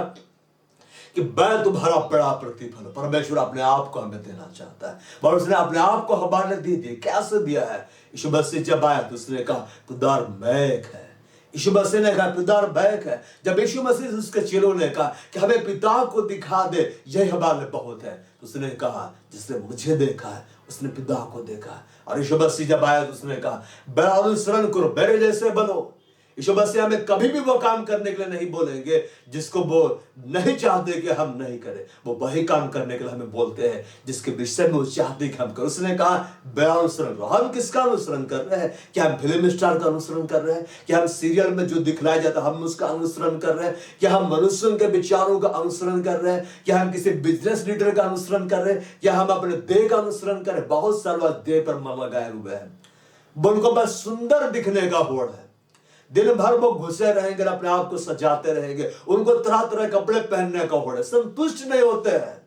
कि मैं तुम्हारा बड़ा प्रतिफल, परमेश्वर अपने आप को हमें देना चाहता है और उसने अपने आप को हमारे दे दिया। कैसे दिया है? यीशु मसीह जब आया तो उसने कहा खुदा मेघ है, यीशु मसीह ने कहा पिता बैक है। जब यीशु मसीह से उसके चेलों ने कहा कि हमें पिता को दिखा दे, यही हमारे लिए बहुत है, तो उसने कहा जिसने मुझे देखा है उसने पिता को देखा है। और यीशु मसीह जब आया तो उसने कहा मेरा अनुसरण करो, मेरे जैसे बनो। यीशु मसीह हमें कभी भी वो काम करने के लिए नहीं बोलेंगे जिसको वो नहीं चाहते कि हम नहीं करें। वो वही काम करने के लिए हमें बोलते हैं जिसके विषय में वो चाहते कि हम करें। उसने कहा मेरा अनुसरण करो। हम किसका अनुसरण कर रहे हैं? क्या हम फिल्म स्टार का अनुसरण कर रहे हैं? क्या हम सीरियल में जो दिखलाया जाता है हम उसका अनुसरण कर रहे हैं? क्या हम मनुष्यों के विचारों का अनुसरण कर रहे हैं? क्या हम किसी बिजनेस लीडर का अनुसरण कर रहे हैं? क्या हम अपने देह का अनुसरण कर रहे हैं? बहुत सारे लोग देह पर मन लगाए हुए हैं, उनको बस सुंदर दिखने का होड़ है। दिन भर वो घुसे रहेंगे, अपने आप को सजाते रहेंगे, उनको तरह तरह कपड़े पहनने का होड़ है, संतुष्ट नहीं होते हैं,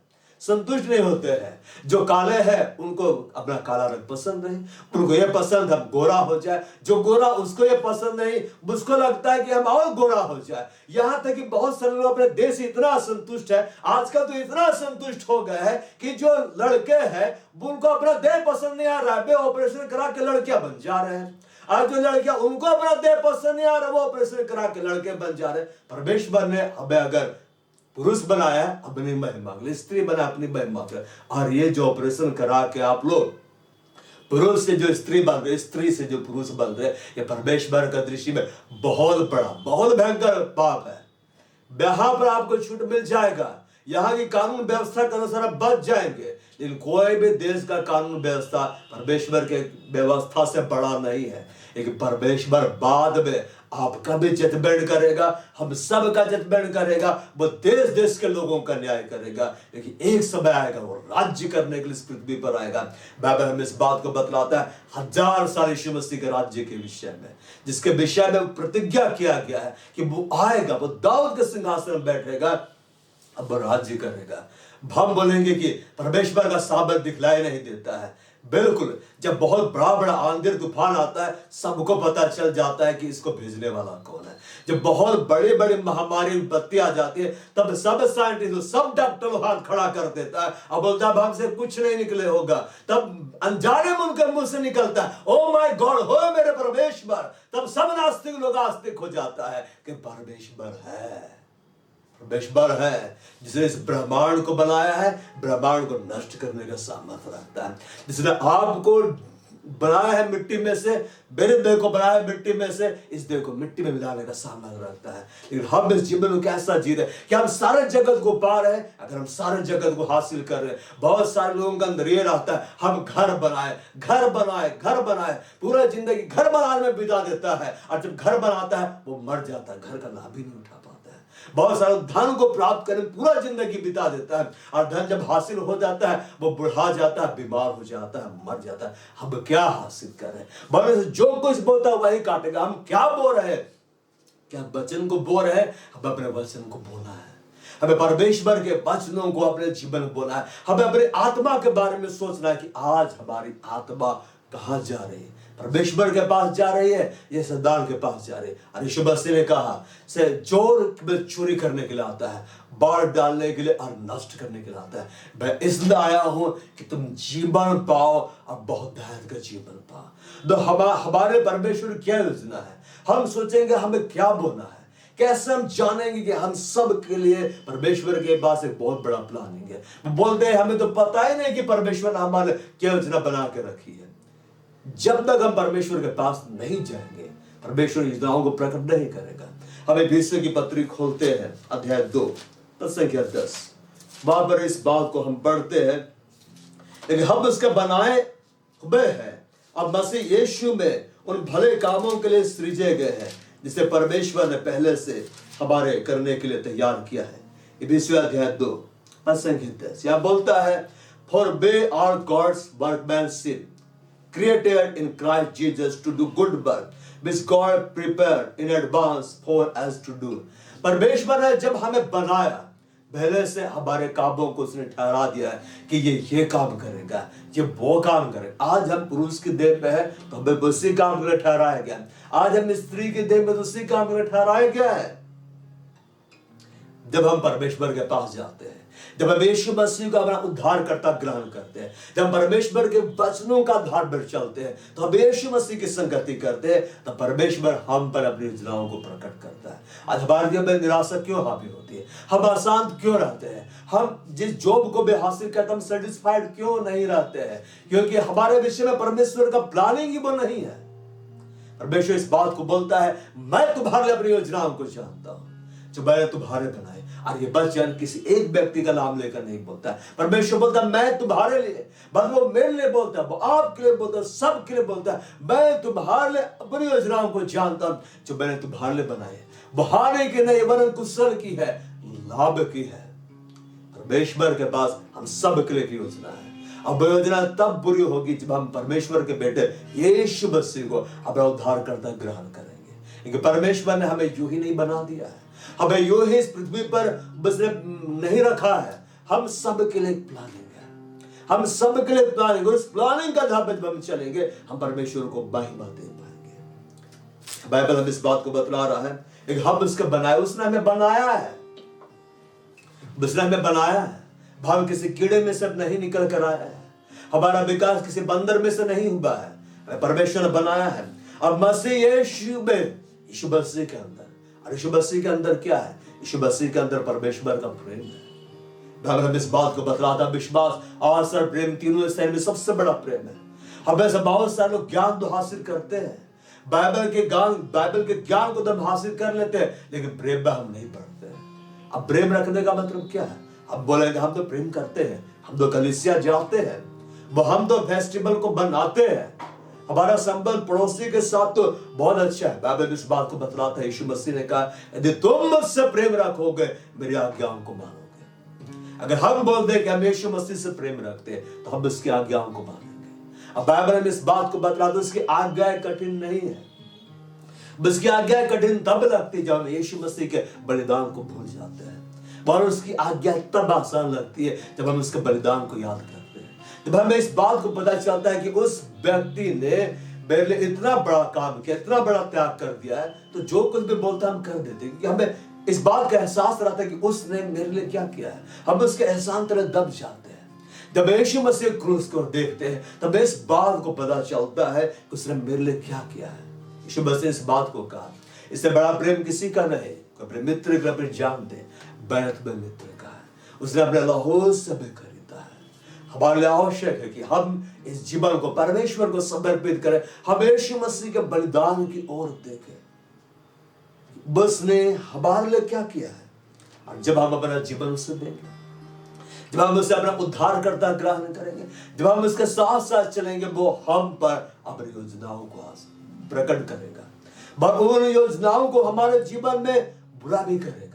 संतुष्ट नहीं होते हैं। जो काले हैं उनको अपना काला रंग पसंद नहीं, उनको ये पसंद हम गोरा हो जाए, जो गोरा उसको ये पसंद नहीं, उसको लगता है कि हम और गोरा हो जाए। यहां तक कि बहुत सारे लोग अपने देश से इतना असंतुष्ट है, आजकल तो इतना असंतुष्ट हो गए हैं कि जो लड़के हैं उनको अपना देह पसंद नहीं आ रहा है, वे ऑपरेशन करा के लड़कियां बन जा रहे हैं। आज जो लड़कियां उनको अपना देह पसंद नहीं आ रहा, वो ऑपरेशन करा के लड़के बन जा रहे। परमेश्वर ने हमें अगर पुरुष बनाया अपनी महिमा के लिए, स्त्री बना अपनी महिमा के लिए, और ये जो ऑपरेशन करा के आप लोग पुरुष से जो स्त्री बन रहे, स्त्री से जो पुरुष बन रहे, ये परमेश्वर का दृष्टि में बहुत बड़ा बहुत भयंकर पाप है। यहाँ पर आपको छूट मिल जाएगा, यहाँ की कानून व्यवस्था के अनुसार आप बच जाएंगे, लेकिन कोई भी देश का कानून व्यवस्था परमेश्वर के व्यवस्था से बड़ा नहीं है। लेकिन परमेश्वर बाद में आपका भी जजमेंट करेगा, हम सब का जजमेंट करेगा, वो देश देश के लोगों का न्याय करेगा। लेकिन एक समय आएगा वो राज्य करने के लिए इस पृथ्वी पर आएगा। बाइबल हमें इस बात को बतलाता है 1000 साल यीशु मसीह के राज्य के विषय में, जिसके विषय में प्रतिज्ञा किया गया है कि वो आएगा, वो दाऊद के सिंहासन में बैठेगा, अब वो राज्य करेगा। हम बोलेंगे कि परमेश्वर का सामर्थ्य दिखलाई नहीं देता है। बिल्कुल, जब बहुत बड़ा बड़ा आंधी तूफान आता है सबको पता चल जाता है कि इसको भेजने वाला कौन है। जब बहुत बड़ी बड़ी महामारी विपत्ति आ जाती है तब सब साइंटिस्ट सब डॉक्टर हाथ खड़ा कर देता है और बोलता है हमसे कुछ नहीं निकले होगा। तब अनजाने में उनके मुंह से निकलता है ओ माय गॉड, हो मेरे परमेश्वर। तब सब नास्तिक लोग आस्तिक हो जाता है कि परमेश्वर है, परमेश्वर है जिसने इस ब्रह्मांड को बनाया है, ब्रह्मांड को नष्ट करने का सामर्थ्य रखता है। जिसने आपको बनाया है मिट्टी में से, मेरे देह को बनाया है मिट्टी में से, इस देह को मिट्टी में मिलाने का सामर्थ्य रखता है। लेकिन हम इस जीवन को कैसा जी रहे कि हम सारे जगत को पा रहे हैं। अगर हम सारे जगत को हासिल कर रहे हैं, बहुत सारे लोगों के अंदर ये रहता है हम घर बनाए घर बनाए घर बनाए, पूरा जिंदगी घर बनाने में बिता देता है, और जब घर बनाता है वो मर जाता है, घर का लाभ ही नहीं उठा पाता है। बहुत सारे धन को प्राप्त करने पूरा जिंदगी बिता देता है, और धन जब हासिल हो जाता है वो बुढ़ा जाता है, बीमार हो जाता है, मर जाता है। हम क्या हासिल कर रहे हैं? बड़े जो कुछ बोता वही काटेगा। हम क्या बो रहे हैं? क्या वचन को बो रहे हैं? हम अपने वचन को बोना है, हमें परमेश्वर के वचनों को अपने जीवन में बोना है। हमें अपनी आत्मा के बारे में सोचना है कि आज हमारी आत्मा कहां जा रही है, परमेश्वर के पास जा रही है या शैतान के पास जा रही है। और यीशु मसीह ने कहा से चोर चोरी करने के लिए आता है, बाढ़ डालने के लिए और नष्ट करने के लिए आता है। मैं इसलिए आया हूं कि तुम जीवन पाओ और बहुत धैर्य का जीवन पाओ। तो हमारे परमेश्वर क्या योजना है? हम सोचेंगे हमें क्या बोलना है, कैसे हम जानेंगे कि हम सब के लिए परमेश्वर के पास एक बहुत बड़ा प्लानिंग है। बोलते हैं हमें तो पता ही नहीं कि परमेश्वर ने हमारे क्या योजना बना के रखी है। जब तक हम परमेश्वर के पास नहीं जाएंगे परमेश्वर योजनाओं को प्रकट नहीं करेगा। हम इफिसियों की पत्री खोलते हैं अध्याय 2 पद संख्या 10, वहां पर इस बात को हम पढ़ते हैं, लेकिन हम उसके बनाए हुए हैं अब मसीह यीशु में उन भले कामों के लिए सृजे गए हैं जिसे परमेश्वर ने पहले से हमारे करने के लिए तैयार किया है। इफिसियों अध्याय 2 पद संख्या 10 यहां बोलता है, for we are God's workmanship created in Christ Jesus to do good work which God prepared in advance for us to do। परमेश्वर ने जब हमें बनाया पहले से हमारे कामों को उसने ठहरा दिया है कि ये काम करेगा, ये वो काम करेगा। आज हम पुरुष की देह में है तो हमें उसी काम के लिए ठहराया गया। आज हम स्त्री की देह में तो उसी काम के लिए ठहराया गया है। जब हम परमेश्वर के पास जाते हैं, जब हम यीशु मसीह को अपना उद्धारकर्ता ग्रहण करते हैं, जब हम परमेश्वर के वचनों का आधार पर चलते हैं, तो हम यीशु मसीह की संगति करते हैं, तो परमेश्वर हम पर अपनी योजनाओं को प्रकट करता है। आज हमारे जीवन में निराशा क्यों हावी होती है? हम अशांत क्यों रहते हैं? हम जिस जॉब को भी हासिल करते हम सेटिस्फाइड क्यों नहीं रहते हैं? क्योंकि हमारे विषय में परमेश्वर का प्लानिंग ही वो नहीं है। परमेश्वर इस बात को बोलता है, मैं तुम्हारे लिए अपनी योजनाओं को जानता हूं जो मैंने तुम्हारे बनाए। और ये वचन किसी एक व्यक्ति का नाम लेकर नहीं बोलता है। परमेश्वर बोलता है मैं तुम्हारे लिए, बस वो मेरे लिए बोलता है, वो आपके लिए बोलता है, सबके लिए बोलता है, मैं तुम्हारे लिए अपनी योजनाओं को जानता हूं जो मैंने तुम्हारे लिए बनाए। बहाने की नहीं वरन कुशल की है, लाभ की है। परमेश्वर के पास हम सब के लिए की योजना है। अब योजना तब पूरी होगी जब हम परमेश्वर के बेटे यीशु मसीह को अपना उद्धारकर्ता ग्रहण करेंगे। क्योंकि परमेश्वर ने हमें यूं ही नहीं बना दिया है, हमें यूं ही इस पृथ्वी पर बस नहीं रखा है। हम सब के लिए प्लानिंग है, हम सब के लिए प्लानिंग, उस प्लानिंग का आधार पर जब हम चलेंगे हम परमेश्वर को महिमा दे पाएंगे। बाइबल हम इस बात को बतला रहा है कि हम उसके बनाए, उसने हमें बनाया है, उसने हमें बनाया है। हम किसी कीड़े में से नहीं निकल कर आया है, हमारा विकास किसी बंदर में से नहीं हुआ है, परमेश्वर ने बनाया है। अब मसीह यीशु में, यीशु मसीह के अंदर, और यीशु मसीह के अंदर क्या है? यीशु मसीह के अंदर परमेश्वर का प्रेम है। हम इस बात को बतलाता, विश्वास, आशा और प्रेम तीनों में सबसे बड़ा प्रेम है। हमें से बहुत सारे लोग ज्ञान तो हासिल करते हैं, बाइबल के ज्ञान को तो हम हासिल कर लेते हैं, लेकिन प्रेम में हम नहीं बढ़ते हैं। अब प्रेम रखने का मतलब क्या है? अब बोलेंगे हम तो प्रेम करते हैं, हम तो कलीसिया जाते हैं, वो हम तो फेस्टिवल को बनाते हैं, हमारा संबंध पड़ोसी के साथ तो बहुत अच्छा है। बाइबल इस बात को बतलाता है, यीशु मसीह ने कहा यदि तुम मुझसे प्रेम रखोगे मेरी आज्ञाओं को मानोगे। अगर हम बोलते हैं कि हम यीशु मसीह से प्रेम रखते हैं तो हम उसकी आज्ञाओं को मानेंगे। अब बाइबल में इस बात को बतलाता है उसकी आज्ञाएं कठिन नहीं है, उसकी आज्ञाएं कठिन तब लगती जब हम यीशु मसीह के बलिदान को भूल जाते हैं, और उसकी आज्ञा तब आसान लगती है जब हम उसके बलिदान को याद करते हैं। जब हमें इस बात को पता चलता है कि उस व्यक्ति ने मेरे लिए इतना बड़ा काम किया, इतना बड़ा त्याग कर दिया है, तो जो कुछ भी बोलता है हम कर देते हैं, क्योंकि हमें इस बात का एहसास रहता है कि उसने मेरे लिए क्या किया है। हम उसके एहसान तरह दब जाते हैं। जब यीशु मसीह क्रूस को देखते हैं तब इस बात को पता चलता है कि उसने मेरे लिए क्या किया है। यीशु मसीह इस बात को कहा, इससे बड़ा प्रेम किसी का नहीं, अपने मित्र को अपने जान दे, बैत में मित्र का है, उसने अपने लहू से हमें खरीदा है। हमारे लिए आवश्यक है कि हम इस जीवन को परमेश्वर को समर्पित करें, हम यीशु मसीह के बलिदान की ओर देखें, उसने हमारे लिए क्या किया है। और जब हम अपना जीवन उससे देंगे, जब हम उसे अपना उद्धारकर्ता ग्रहण करेंगे, जब हम उसके साथ साथ चलेंगे, वो हम पर अपनी योजनाओं को प्रकट करेगा, उन योजनाओं को हमारे जीवन में बुरा भी करेगा।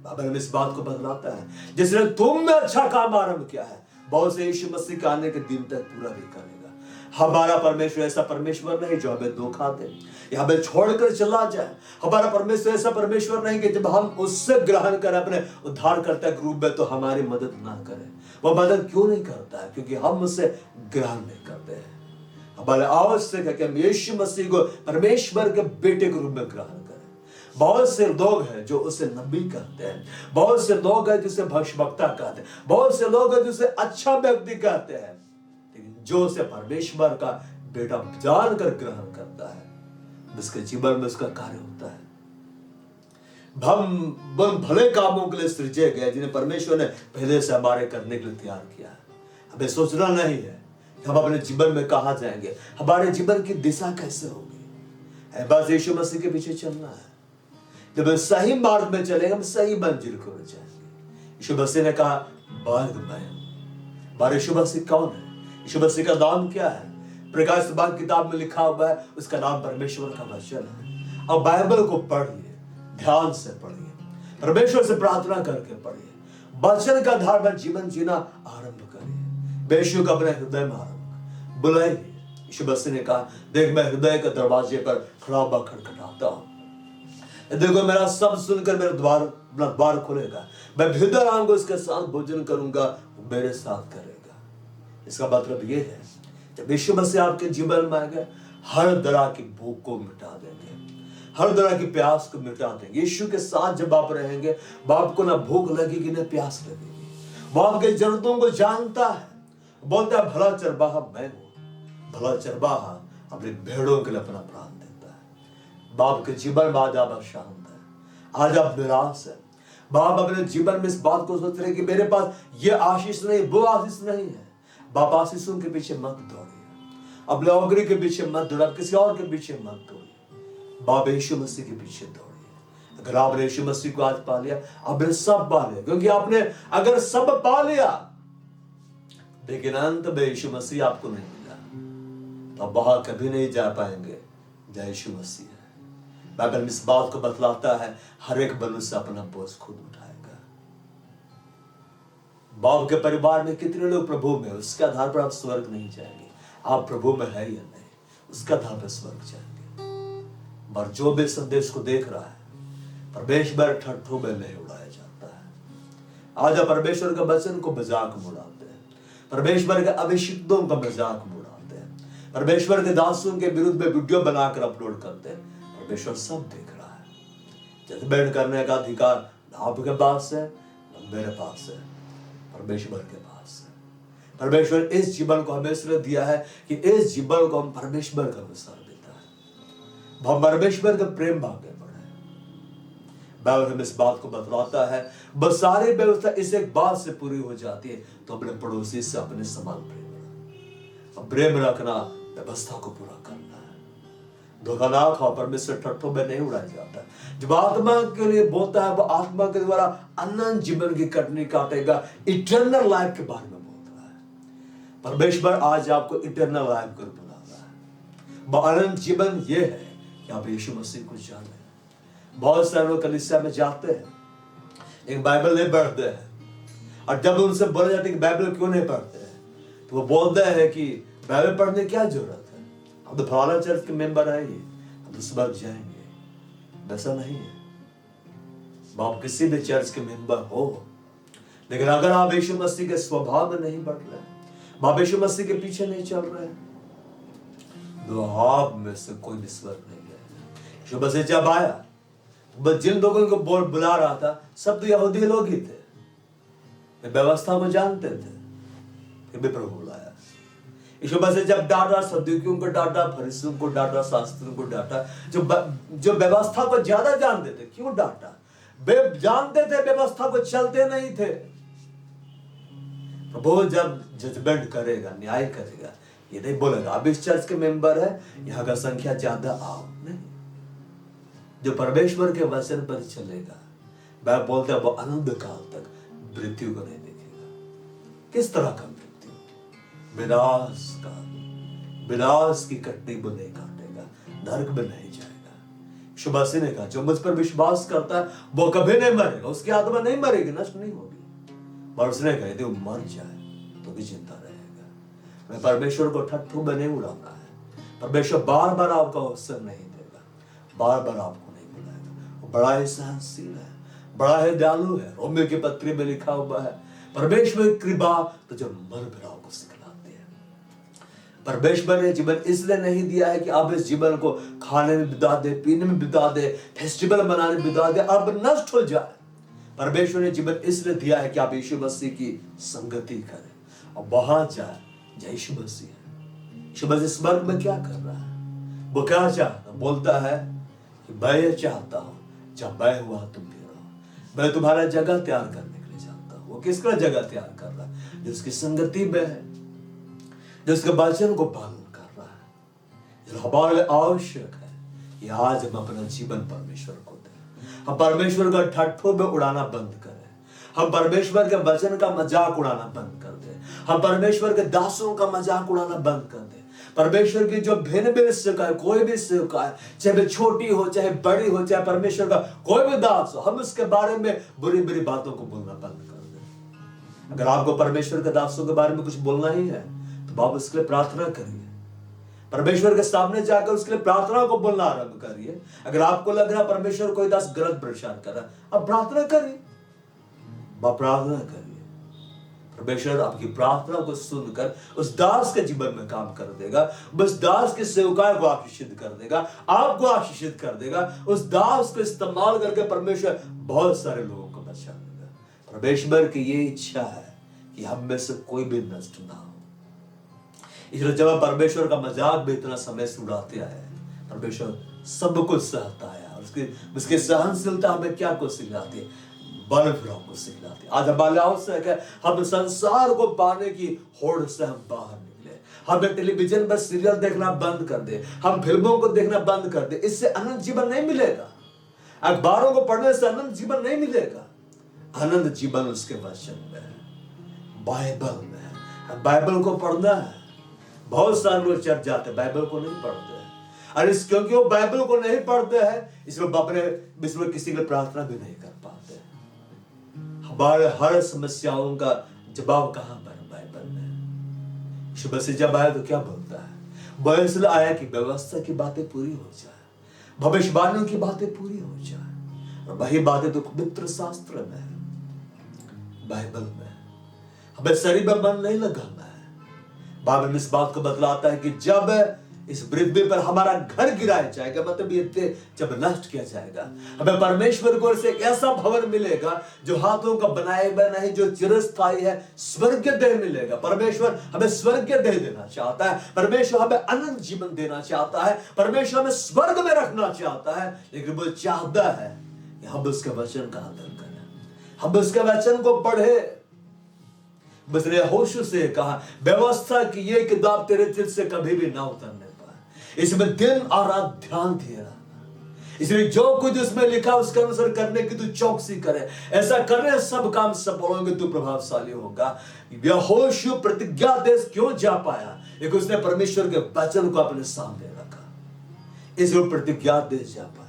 बाइबल इस बात को बतलाता है, जिसने तुम में अच्छा काम आरंभ किया है बहुत से यीशु मसीह के आने के दिन तक पूरा भी करेगा। हमारा परमेश्वर ऐसा परमेश्वर नहीं जो हमें धोखा दे या हमें छोड़कर चला जाए। हमारा परमेश्वर ऐसा परमेश्वर नहीं कि जब हम उससे ग्रहण करें अपने उद्धारकर्ता के रूप में तो हमारी मदद ना करे। वह मदद क्यों नहीं करता है? क्योंकि हम उसे ग्रहण नहीं करते हैं। हमारे आवश्यक है कि हम यीशु मसीह को परमेश्वर के बेटे के रूप में ग्रहण करें। बहुत से लोग हैं जो उसे नबी कहते हैं, बहुत से लोग हैं जिसे भविष्यवक्ता कहते हैं, बहुत से लोग हैं जिसे अच्छा व्यक्ति कहते हैं, लेकिन जो उसे परमेश्वर का बेटा जानकर ग्रहण करता है उसके जीवन में उसका कार्य होता है। हम भले कामों के लिए सृजे गए जिन्हें परमेश्वर ने पहले से हमारे करने के लिए तैयार किया है। हमें सोचना नहीं है कि हम अपने जीवन में कहां जाएंगे, हमारे जीवन की दिशा कैसे होगी। बस यीशु मसीह के पीछे चलना है। जब हम सही मार्ग में चलेंगे हम सही मंजिल को जाएंगे। यीशु मसीह ने कहा मार्ग मैं। यीशु मसीह कौन है? यीशु मसीह का नाम क्या है? प्रकाश बाग किताब में लिखा हुआ है उसका नाम परमेश्वर का वचन है। अब बाइबल को पढ़िए, ध्यान से पढ़िए, परमेश्वर से प्रार्थना करके पढ़िए, वचन का आधार पर जीवन जीना आरंभ करिए। बेशुक अपने हृदय में आरंभ बुलाइए। यीशु मसीह ने कहा देख मैं हृदय के दरवाजे पर खड़ा खटखटाता हूं, देखो मेरा सब सुनकर मेरा द्वार खुलेगा, मैं भीतर आऊंगा उसके साथ भोजन करूंगा, वो मेरे साथ करेगा। इसका मतलब ये है जब यीशु मसीह आपके जीवन में आएगा हर तरह की भूख को मिटा देंगे, हर तरह की प्यास को मिटा देंगे। यीशु के साथ जब आप रहेंगे, बाप को ना भूख लगेगी ना प्यास लगेगी। वो आपके जरूरतों को जानता है। बोलता है भला चरवाहा मैं हूं। भला चरवाहा अपनी भेड़ों के लिए अपना प्राण देता है। बाप के जीवन में आज आप शांत है, आज आप निराश है। बाप अपने जीवन में इस बात को सोच रहे कि मेरे पास ये आशीष नहीं, वो आशीष नहीं है। बाप आशीषों के पीछे मत दौड़िए, अपने नौकरी के पीछे मत दौड़िए, किसी और के पीछे मत दौड़िए। बाप यीशु मसीह के पीछे दौड़िए। अगर आपने यीशु मसीह को आज पा लिया, आपने सब पा लिया। क्योंकि आपने अगर सब पा लिया लेकिन अंत में यीशु मसीह आपको नहीं मिला, तो आप वहां कभी नहीं जा पाएंगे जय यीशु मसीह है। बाइबल इस बात को बतलाता है, हर एक मनुष्य अपना बोझ खुद उठाएगा। बाप के परिवार में कितने लोग प्रभु में, उसके आधार पर आप स्वर्ग नहीं जाएंगे। आप प्रभु में है या नहीं, उसके आधार पर स्वर्ग जाएंगे। पर जो भी संदेश को देख रहा है, परमेश्वर ठट्ठों में नहीं उड़ाया जाता है। आज आप परमेश्वर के वचन को मजाक में उड़ाते हैं, परमेश्वर के अभिषिक्तों का मजाक में उड़ाते हैं, परमेश्वर के दासों के विरुद्ध में वीडियो बनाकर अपलोड करते हैं। परमेश्वर सब देख रहा है। जजमेंट करने का अधिकार न आपके पास है न मेरे पास है, परमेश्वर के पास है। परमेश्वर इस जीवन को हमें इसलिए दिया है कि इस जीवन को हम परमेश्वर का अनुसार देता है, हम परमेश्वर के प्रेम भाग्य बढ़े। बाइबल हमें इस बात को बतलाता है, बस सारी व्यवस्था इस एक बात से पूरी हो जाती है, तो अपने पड़ोसी से अपने समान प्रेम रखना। प्रेम रखना व्यवस्था को पूरा करना है। धोखा ना खाओ, परमेश्वर ठट्ठों में नहीं उड़ाया जाता। जब आत्मा के लिए बोलता है, वो आत्मा के द्वारा अनंत जीवन की कटनी काटेगा, इटर्नल लाइफ के बारे में बोल रहा है। परमेश्वर आज आपको इटर्नल लाइफ को बुला रहा है। वो अनंत जीवन ये है कि आप यीशु मसीह को जाने। बहुत सारे लोग कलीसिया में जाते हैं, एक बाइबल नहीं पढ़ते हैं, और जब उनसे बोला जाता है कि बाइबल क्यों नहीं पढ़ते हैं, तो वो बोलते हैं कि बाइबल पढ़ने की क्या जरूरत है, हम तो फलाना चर्च के मेंबर है, हम तो स्वर्ग जाएंगे। वैसा नहीं है। आप किसी भी चर्च के मेंबर हो, लेकिन अगर आप यीशु मसीह के स्वभाव में नहीं बढ़ रहे, आप यीशु मसीह के पीछे नहीं चल रहे, तो आप में से कोई भी स्वर्ग नहीं है। यीशु मसीह जब आया, बस जिन लोगों को बुला रहा था, सब तो यहूदी लोग ही थे, व्यवस्था को जानते थे, फिर भी प्रभु बुलाया। यीशु मसीह जब डांटा, सदूकियों को डांटा, फरीसियों को डांटा, शास्त्रियों को डांटा, जो व्यवस्था को ज्यादा जानते थे। क्यों डांटा? वे जानते थे व्यवस्था को चलते नहीं थे। प्रभु जब जजमेंट करेगा, न्याय करेगा, ये नहीं बोलेगा अब इस चर्च के मेंबर है, यहाँ का संख्या ज्यादा आओ, नहीं। जो परमेश्वर के वचन पर चलेगा, वह बोलते हैं वो अनंत काल तक मृत्यु को नहीं देखेगा। किस तरह का मृत्यु? विनाश का, विनाश की कटनी वो नहीं काटेगा, नरक में नहीं जाएगा। यीशु मसीह ने कहा, जो मुझ पर विश्वास करता है वो कभी नहीं मरेगा, उसकी आत्मा नहीं मरेगी, नष्ट नहीं होगी। पर उसने कहा यदि वो मर जाए तो भी जिंदा रहेगा। मैं परमेश्वर को ठट्ठू में नहीं उड़ाना है। परमेश्वर बार बार आपका अवसर नहीं देगा, बार बार आपको बड़ा ही सहनशील है, बड़ा ही दयालु है। रोमियो की पत्री में लिखा हुआ है, परमेश्वर की कृपा तो जो मन भराव को सिखलाती है। परमेश्वर ने जीवन इसलिए नहीं दिया है कि आप इस जीवन को खाने में बिता दे, पीने में बिता दे, फेस्टिवल मनाने में बिता दे, अब नष्ट हो जाए। परमेश्वर ने जीवन इसलिए दिया है कि आप यीशु मसीह की संगति करें और वहां जाए जय यीशु मसीह है। यीशु मसीह स्वर्ग में क्या कर रहा है? वो क्या चाहता? बोलता है कि मैं ये चाहता हूं जब मैं हुआ तुम भी रहो। मैं तुम्हारा जगह तैयार करने के लिए जाता हूं। वो किसका जगह तैयार कर रहा है? जिसकी संगति में है, जिसके वचन को पालन कर रहा है। जो हमारे लिए आवश्यक है कि आज हम अपना जीवन परमेश्वर को दें। हम परमेश्वर का ठट्ठों में उड़ाना बंद करें। हम परमेश्वर के वचन का मजाक उड़ाना बंद कर दें। हम परमेश्वर के दासों का मजाक उड़ाना बंद कर दें। परमेश्वर की जो भिन्न भिन्न सेवका है, कोई भी सेवका है, चाहे वे छोटी हो चाहे बड़ी हो, चाहे परमेश्वर का कोई भी दास हो, हम उसके बारे में बुरी बुरी बातों को बोलना बंद कर दें। अगर आपको परमेश्वर के दासों के बारे में कुछ बोलना ही है तो आप उसके लिए प्रार्थना करिए। परमेश्वर के सामने जाकर उसके लिए प्रार्थना को बोलना आरंभ करिए। अगर आपको लग रहा परमेश्वर कोई दास गलत प्रचार कर रहा है, आप प्रार्थना करिए, प्रार्थना करिए। परमेश्वर आपकी प्रार्थना को सुनकर उस दास के जीवन में काम कर देगा, उस दास के सेवकाय को आशीषित कर देगा, आपको आशीषित कर देगा। उस दास को इस्तेमाल करके परमेश्वर बहुत सारे लोगों को बचा देगा। परमेश्वर की ये इच्छा है कि हम में से कोई भी नष्ट ना हो। इसलिए जब हम परमेश्वर का मजाक भी इतना समय से उड़ाते आए, परमेश्वर सब कुछ सहता है और उसकी सहनशीलता हमें क्या कुछ सिखाती है, बल फिर हमको सिखलाती। आज हमारे आवश्यक है हम संसार को पाने की होड़ से हम बाहर निकले। हमें टेलीविजन पर सीरियल देखना बंद कर दे, हम फिल्मों को देखना बंद कर दे। इससे अनंत जीवन नहीं मिलेगा। अखबारों को पढ़ने से अनंत जीवन नहीं मिलेगा। अनंत जीवन उसके वचन में है, बाइबल में है। बाइबल को पढ़ना है। बहुत सारे लोग चर्च जाते हैं, बाइबल को नहीं पढ़ते हैं। और क्योंकि वो बाइबल को नहीं पढ़ते हैं, इसमें किसी के प्रार्थना भी नहीं कर पाते। हमारे हर समस्याओं का जवाब कहां पर? बाइबल में। यीशु मसीह जब आया तो क्या बोलता है? वो इसलिए आया कि व्यवस्था की बातें पूरी हो जाए, भविष्यवाणियों की बातें पूरी हो जाए। और वही बातें तो पवित्र शास्त्र में है, बाइबल में। हमें शरीर में मन नहीं लगाना है। बाइबल में इस बात को बतलाता है कि जब इस पृथ्वी पर हमारा घर गिराया जाएगा, मतलब ये जब नष्ट किया जाएगा, हमें परमेश्वर को से एक ऐसा भवन मिलेगा जो हाथों का बनाया हुआ नहीं, जो चिरस्थायी है, स्वर्गीय देह मिलेगा। परमेश्वर हमें स्वर्गीय देह देना चाहता है। परमेश्वर हमें अनंत जीवन देना चाहता है। परमेश्वर हमें स्वर्ग में रखना चाहता है। लेकिन वो चाहता है कि हम उसके वचन का आदर करें, हम उसके वचन को पढ़े। उसने होश से कहा, व्यवस्था की ये किताब तेरे दिल से कभी भी ना उतरने पाए, इसमें दिन और रात ध्यान दिए रहना। इसलिए जो कुछ उसमें लिखा उसके अनुसार करने की तू चौकसी करे। ऐसा करने सब काम सफल होंगे, तू प्रभावशाली होगा। यहोशू प्रतिज्ञा देश क्यों जा पाया? एक उसने परमेश्वर के वचन को अपने सामने रखा, इसलिए प्रतिज्ञा देश जा पाया।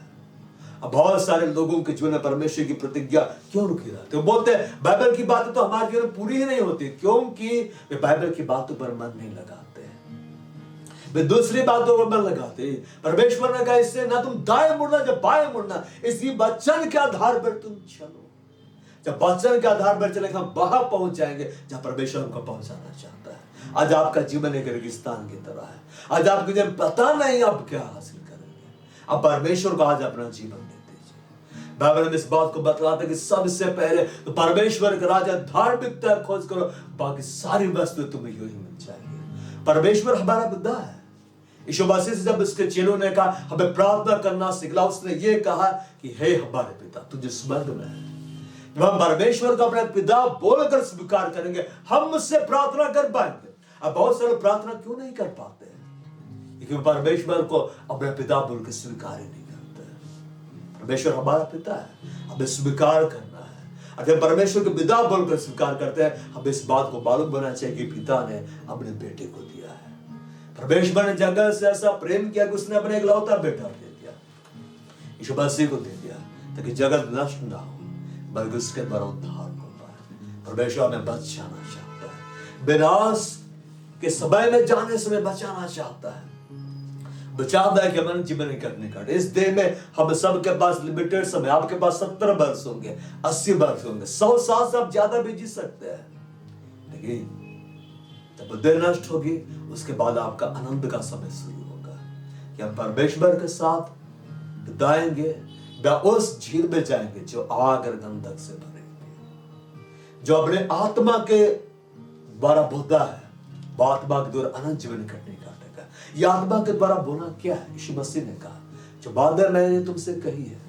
अब बहुत सारे लोगों के जीवन में परमेश्वर की प्रतिज्ञा क्यों रुकी रहती है? बोलते हैं बाइबल की बातें तो हमारे जीवन में पूरी ही नहीं होती, क्योंकि वे बाइबल की बातों पर मन नहीं लगाते, वे दूसरी बातों पर मन लगाते। परमेश्वर ने कहा इससे ना तुम दाएं मुड़ना जब बाएं मुड़ना, इसी वचन के आधार पर तुम चलो। जब वचन के आधार पर चलेंगे हम वहां पहुंच जाएंगे जहां परमेश्वर हमको पहुंचाना चाहता है। आज आपका जीवन एक रेगिस्तान की तरह है। आज आपको जब पता नहीं आप क्या हासिल करेंगे, अब परमेश्वर को आज अपना जीवन दे दीजिए। बाइबल में इस बात को बतलाता है कि सबसे पहले तो परमेश्वर का राजा धार्मिकता खोज करो, बाकी सारी वस्तु तुम्हें यूं ही मिल जाएगी। परमेश्वर हमारा पिता है। यीशु मसीह से जब उसके चेलों ने कहा हमें प्रार्थना करना सिखला, उसने ये कहा कि हे हमारे पिता तू जो स्वर्ग में है। जब हम परमेश्वर को अपने पिता बोलकर स्वीकार करेंगे, हम मुझसे प्रार्थना कर पाएंगे। अब बहुत सारे प्रार्थना क्यों नहीं कर पाते हैं? क्योंकि परमेश्वर को अपने पिता बोलकर स्वीकार ही नहीं करते। परमेश्वर हमारा पिता है, हमें स्वीकार करना है। अगर परमेश्वर के पिता बोलकर स्वीकार करते हैं, हमें इस बात को मालूम होना चाहिए कि पिता ने अपने बेटे को दिया है। परमेश्वर ने जगत से ऐसा प्रेम किया कि उसने अपने इकलौता बेटा दे दिया, यीशु मसीह को दे दिया, ताकि जगत नष्ट ना हो बल्कि उसके द्वारा उद्धार हो पाए। परमेश्वर हमें बचाना चाहता है, विनाश के समय में जाने से बचाना चाहता है। बचाता है कि हम जीवन कटने का। इस देह में हम सबके पास लिमिटेड समय, आपके पास 70 वर्ष होंगे, 80 वर्ष होंगे, 100 साल से आप ज्यादा भी जी सकते हैं। लेकिन जब देह नष्ट होगी उसके बाद आपका आनंद का समय शुरू होगा कि हम परमेश्वर के साथ बिताएंगे, या उस झील में जाएंगे जो आग और गंधक से भरेंगे, जो अपने आत्मा के द्वारा बोधा है, वो आत्मा के द्वारा अनंत जीवन कटने काटेगा। यह आत्मा के द्वारा बोना क्या है? यीशु मसीह ने कहा जो बातें मैंने तुमसे कही है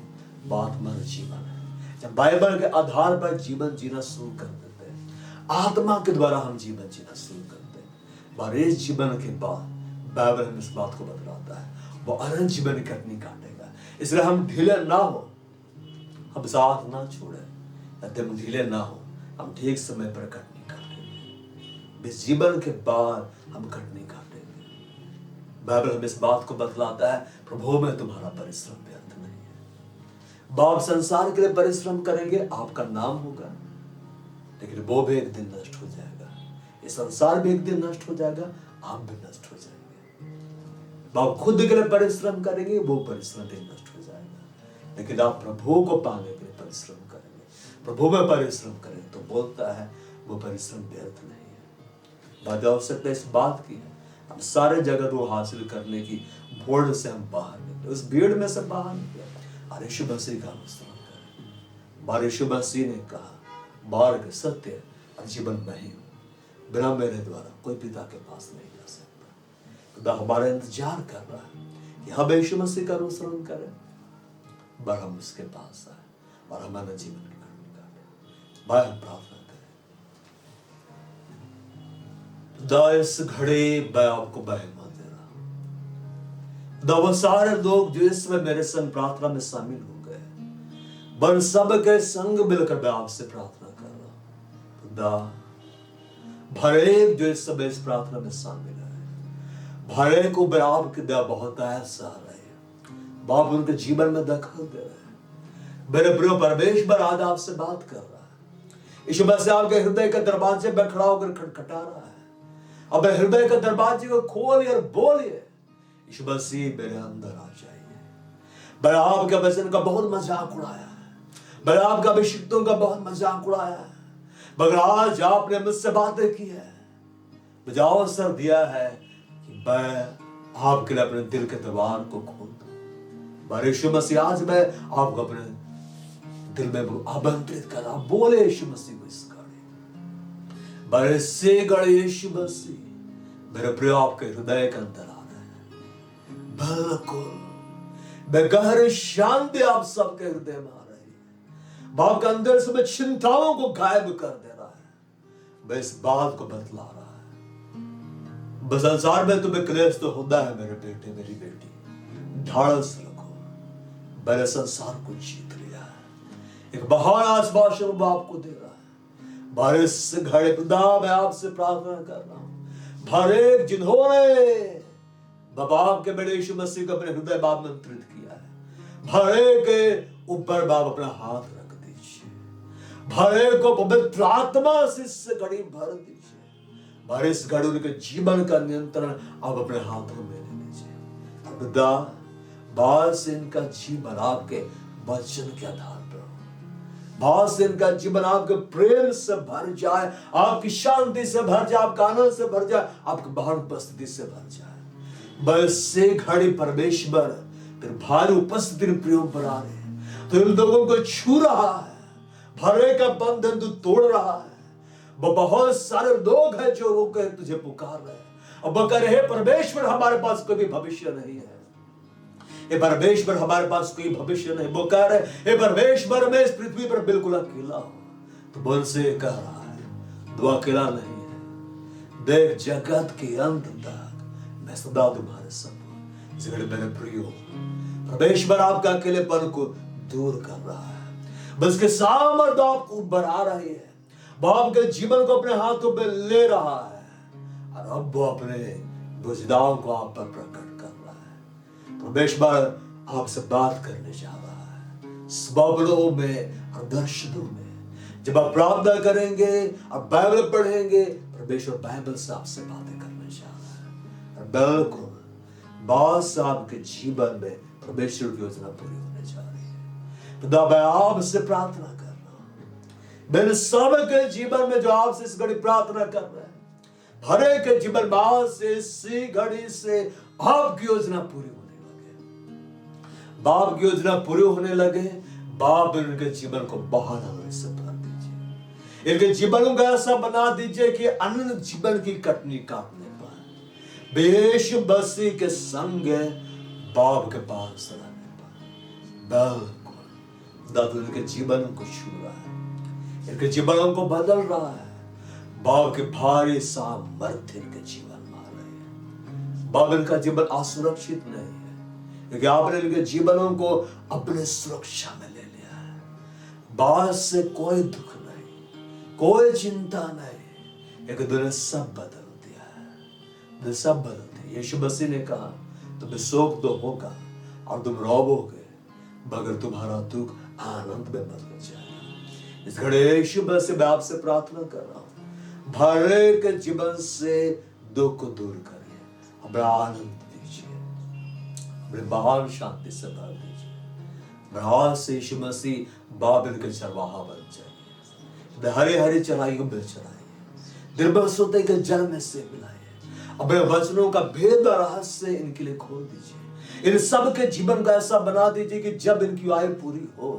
वो आत्मा और जीवन है। जब बाइबल के आधार पर जीवन जीना शुरू कर देते हैं, आत्मा के द्वारा हम जीवन जीना शुरू करते हैं, और इस जीवन के बाद बाइबल हमें इस बात को बतलाता है वो अनंत जीवन कटनी काटेगा। इसलिए हम ढीले ना हो, हम साथ ना छोड़े, हम ढीले ना हो, हम ठीक समय पर कटनी काटेंगे। इस जीवन के बाद हम कटनी काटेंगे। बाइबल हमें इस बात को बतलाता है प्रभु में तुम्हारा परिश्रम व्यर्थ नहीं है। बाप संसार के लिए परिश्रम करेंगे, आपका नाम होगा, लेकिन वो भी एक दिन नष्ट हो जाएगा। ये संसार भी एक दिन नष्ट हो जाएगा, आप भी नष्ट हो जाएंगे। आप खुद के लिए परिश्रम करेंगे, वो परिश्रम भी नष्ट हो जाएगा। लेकिन आप प्रभु को पाने के लिए परिश्रम करेंगे, प्रभु में परिश्रम करेंगे, तो बोलता है वो परिश्रम व्यर्थ नहीं है। बात आवश्यकता इस बात की है, हम सारे जगत को हासिल करने की भोड़ से हम बाहर निकले, उस भीड़ में से बाहर निकले और यीशु मसीह का अनुसरण करें। हमारे यीशु मसीह ने कहा, मार्ग, सत्य और जीवन मैं ही हूं, बिना मेरे द्वारा कोई पिता के पास नहीं जा सकता। खुदा हमारा इंतजार कर रहा है कि हम यीशु मसीह का अनुसरण करें, पर हम उसके पास आए और हमारा जीवन की कहानी करें। भाई हम प्रार्थना करें। खुदा इस घड़ी मैं आपको महिमा दे रहा हूं। खुदा वो सारे लोग जो इसमें मेरे संग प्रार्थना में शामिल हो गए, बन सब के संग मिलकर मैं आपसे प्रार्थना कर रहा हूं। खुदा हर एक जो इस समय इस प्रार्थना में शामिल है, हर एक को मैं आपकी दया बहुत ऐसा रहे, बाप उनके जीवन में दखल दे रहे हैं। मेरे प्रिय परमेश्वर आज आपसे बात कर रहा है। यीशु मसीह आपके हृदय के दरवाजे पर खड़ा होकर खटखटा रहा है। अब हृदय के दरवाजे को खोलिए और बोलिए, यीशु मसीह मेरे अंदर आ जाइए। मैंने आपके वचन का बहुत मजाक उड़ाया है, मैंने आपका अभिषिक्तों का बहुत मजाक उड़ाया है, मगर आज आपने मुझसे बातें की है, मुझे अवसर दिया है कि मैं आपके लिए अपने दिल के द्वार को खोल दूं। यीशु मसीह आज मैं आपको अपने दिल में आमंत्रित कर रहा, बोले यीशु मसीह को इस घड़ी, बड़े से घड़ी यीशु मसीह मेरे प्रिय आपके हृदय के अंदर आ रहे हैं। बिल्कुल मैं गहरी शांति आप सबके हृदय में आ रही है। बाप के अंदर से मैं चिंताओं को गायब कर दे रहा है। मैं इस बात को बतला रहा है, बस संसार में तुम्हें क्लेश तो होता है मेरे बेटे मेरी बेटी, ढाढ़स रखो, मैंने संसार को जीत लिया है। एक महान आशीर्वाद आपको दे रहा है। बारिश घड़े खुदा मैं आपसे प्रार्थना कर रहा हूं, हर एक जिन्होंने बाप के बेटे यीशु मसीह को अपने हृदय में आमंत्रित किया है, हर एक के ऊपर बाप अपना हाथ रख दीजिए, हर एक को पवित्र आत्मा से इस घड़ी भर दीजिए। बारिश घड़ी उनके जीवन का नियंत्रण आप अपने हाथों में ले लीजिए। खुदा बाद से इनका जीवन आपके वचन के आधार पर हो, बाद से इनका जीवन आपके प्रेम से भर जाए, आपकी शांति से भर जाए, आपका आनंद से भर जाए, आपकी महान उपस्थिति से भर जाए। बस से घड़ी परमेश्वर फिर भारी उपस्थिति प्रियो पर आ रहे हैं, तो इन लोगों को छू रहा है, भरे का बंधन तू तोड़ रहा है। वो बहुत सारे लोग हैं जो रोके तुझे पुकार रहे हैं, अब वो कह रहे हैं परमेश्वर हमारे पास कोई भी भविष्य नहीं है, ये परमेश्वर हमारे पास कोई भविष्य नहीं। वो कह रहे हे परमेश्वर मैं इस पृथ्वी पर बिल्कुल अकेला हूं। तो बोल से कह रहा है तू अकेला नहीं है, देख जगत के अंत तक मैं सदा तुम्हारे संग हूं। इस घड़ी मेरे प्रियो परमेश्वर आपका अकेलेपन को दूर कर रहा है, बस के सामर्थ आपको बढ़ा रही है, वो आपके जीवन को अपने हाथों में ले रहा है और अब वो अपने बुझदाओं को आप पर प्रकट कर रहा है। परमेश्वर आपसे बात करने जा रहा है स्वप्नों में और दर्शनों में। जब आप प्रार्थना करेंगे और बाइबल पढ़ेंगे, परमेश्वर बाइबल से आपसे बातें करने जा रहा है। बिल्कुल बाद से आपके जीवन में परमेश्वर की योजना पूरी होने जा रही है। खुदा मैं आपसे प्रार्थना कर रहा हूं, मेरे सबके जीवन में जो आपसे इस घड़ी प्रार्थना कर रहे हैं, हरे के जीवन बाद से इसी घड़ी से आपकी योजना पूरी होने लगे, बाप की योजना पूरी होने लगे। बाप इनके जीवन को बहाना से भर दीजिए, इनके जीवन को ऐसा बना दीजिए कि अनंत जीवन की कटनी काटने पाए, बेश बसी के संग बाप के पास रहने पाए। बिल्कुल दादू इनके जीवन को छू रहा है, इनके जीवनों को बदल रहा है। बाप के भारी सामर्थ्य इनके जीवन में आ रहे हैं। बाप इनका जीवन असुरक्षित नहीं है, क्योंकि आपने इनके जीवनों को अपने सुरक्षा में ले लिया है। बात से कोई दुख नहीं, कोई चिंता नहीं, एक दिन सब बदल दिया है, सब बदल दिया। यीशु मसीह ने कहा तुम्हें शोक तो होगा और तुम रोओगे, मगर तुम्हारा दुख आनंद में बदल जाएगा। इस घड़ी यीशु मसीह मैं आपसे प्रार्थना कर रहा हूं, भरे के जीवन से दुख को दूर करिए, हमें आनंद दीजिए, हमें महान शांति से भर दीजिए। आज से यीशु मसीह बाबिल के चरवाहा बन जाइए, हरे हरे चराइयों में चराइए, दिव्यसुते के जल में से मिलाए। अपने वचनों का भेद और रहस्य इनके लिए खोल दीजिए। इन सब के जीवन को ऐसा बना दीजिए कि जब इनकी आयु पूरी हो,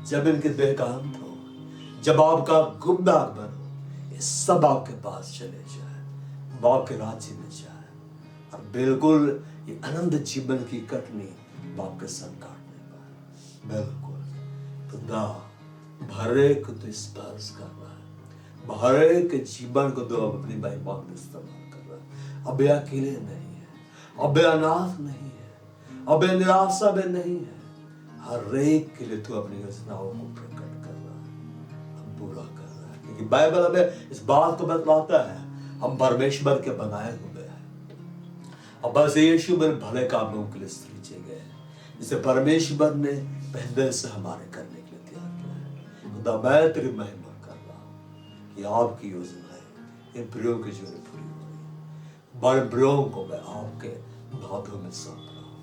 जब इनके देह का अंत हो, जब आपका गुप्त आगमन हो, ये सब आपके पास चले जाए, बाप के राज्य में जाए और बिल्कुल ये आनंद जीवन की कटनी बाप के संग काटने पाए। बिल्कुल खुदा हर एक को तो स्पर्श कर रहा है, हर एक जीवन को तो अपनी महिमा में इस्तेमाल कर रहा है। अब यह अकेले नहीं है, अब यह अनाथ नहीं है, अब यह निराशा में नहीं है। हर एक के लिए तू अपनी योजनाओं को प्रकट कर रहा है, पूरा कर रहा है। क्योंकि बाइबल हमें इस बात को बतलाता है हम परमेश्वर के बनाए हुए हैं और बस यीशु में भले कामों के लिए सृजे गए, जिसे परमेश्वर ने पहले से हमारे करने के लिए तैयार किया है। खुदा मैं तेरी महिमा कर रहा हूँ कि आपकी योजना है इन प्रियों की जो पूरी हो रही, बड़े प्रियों को मैं आपके हाथों में सौंप रहा हूँ।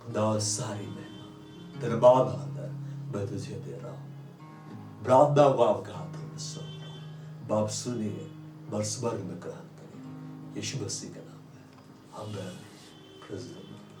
खुदा सारी महिमा तेरे बाद आदर मैं तुझे दे रहा हूँ। प्रार्थना को आपके हाथों में सौंप रहा हूँ। बाप सुनिए, बरसबर में ग्रहण करिए, यीशु मसीह के नाम में आमीन। Praise the Lord.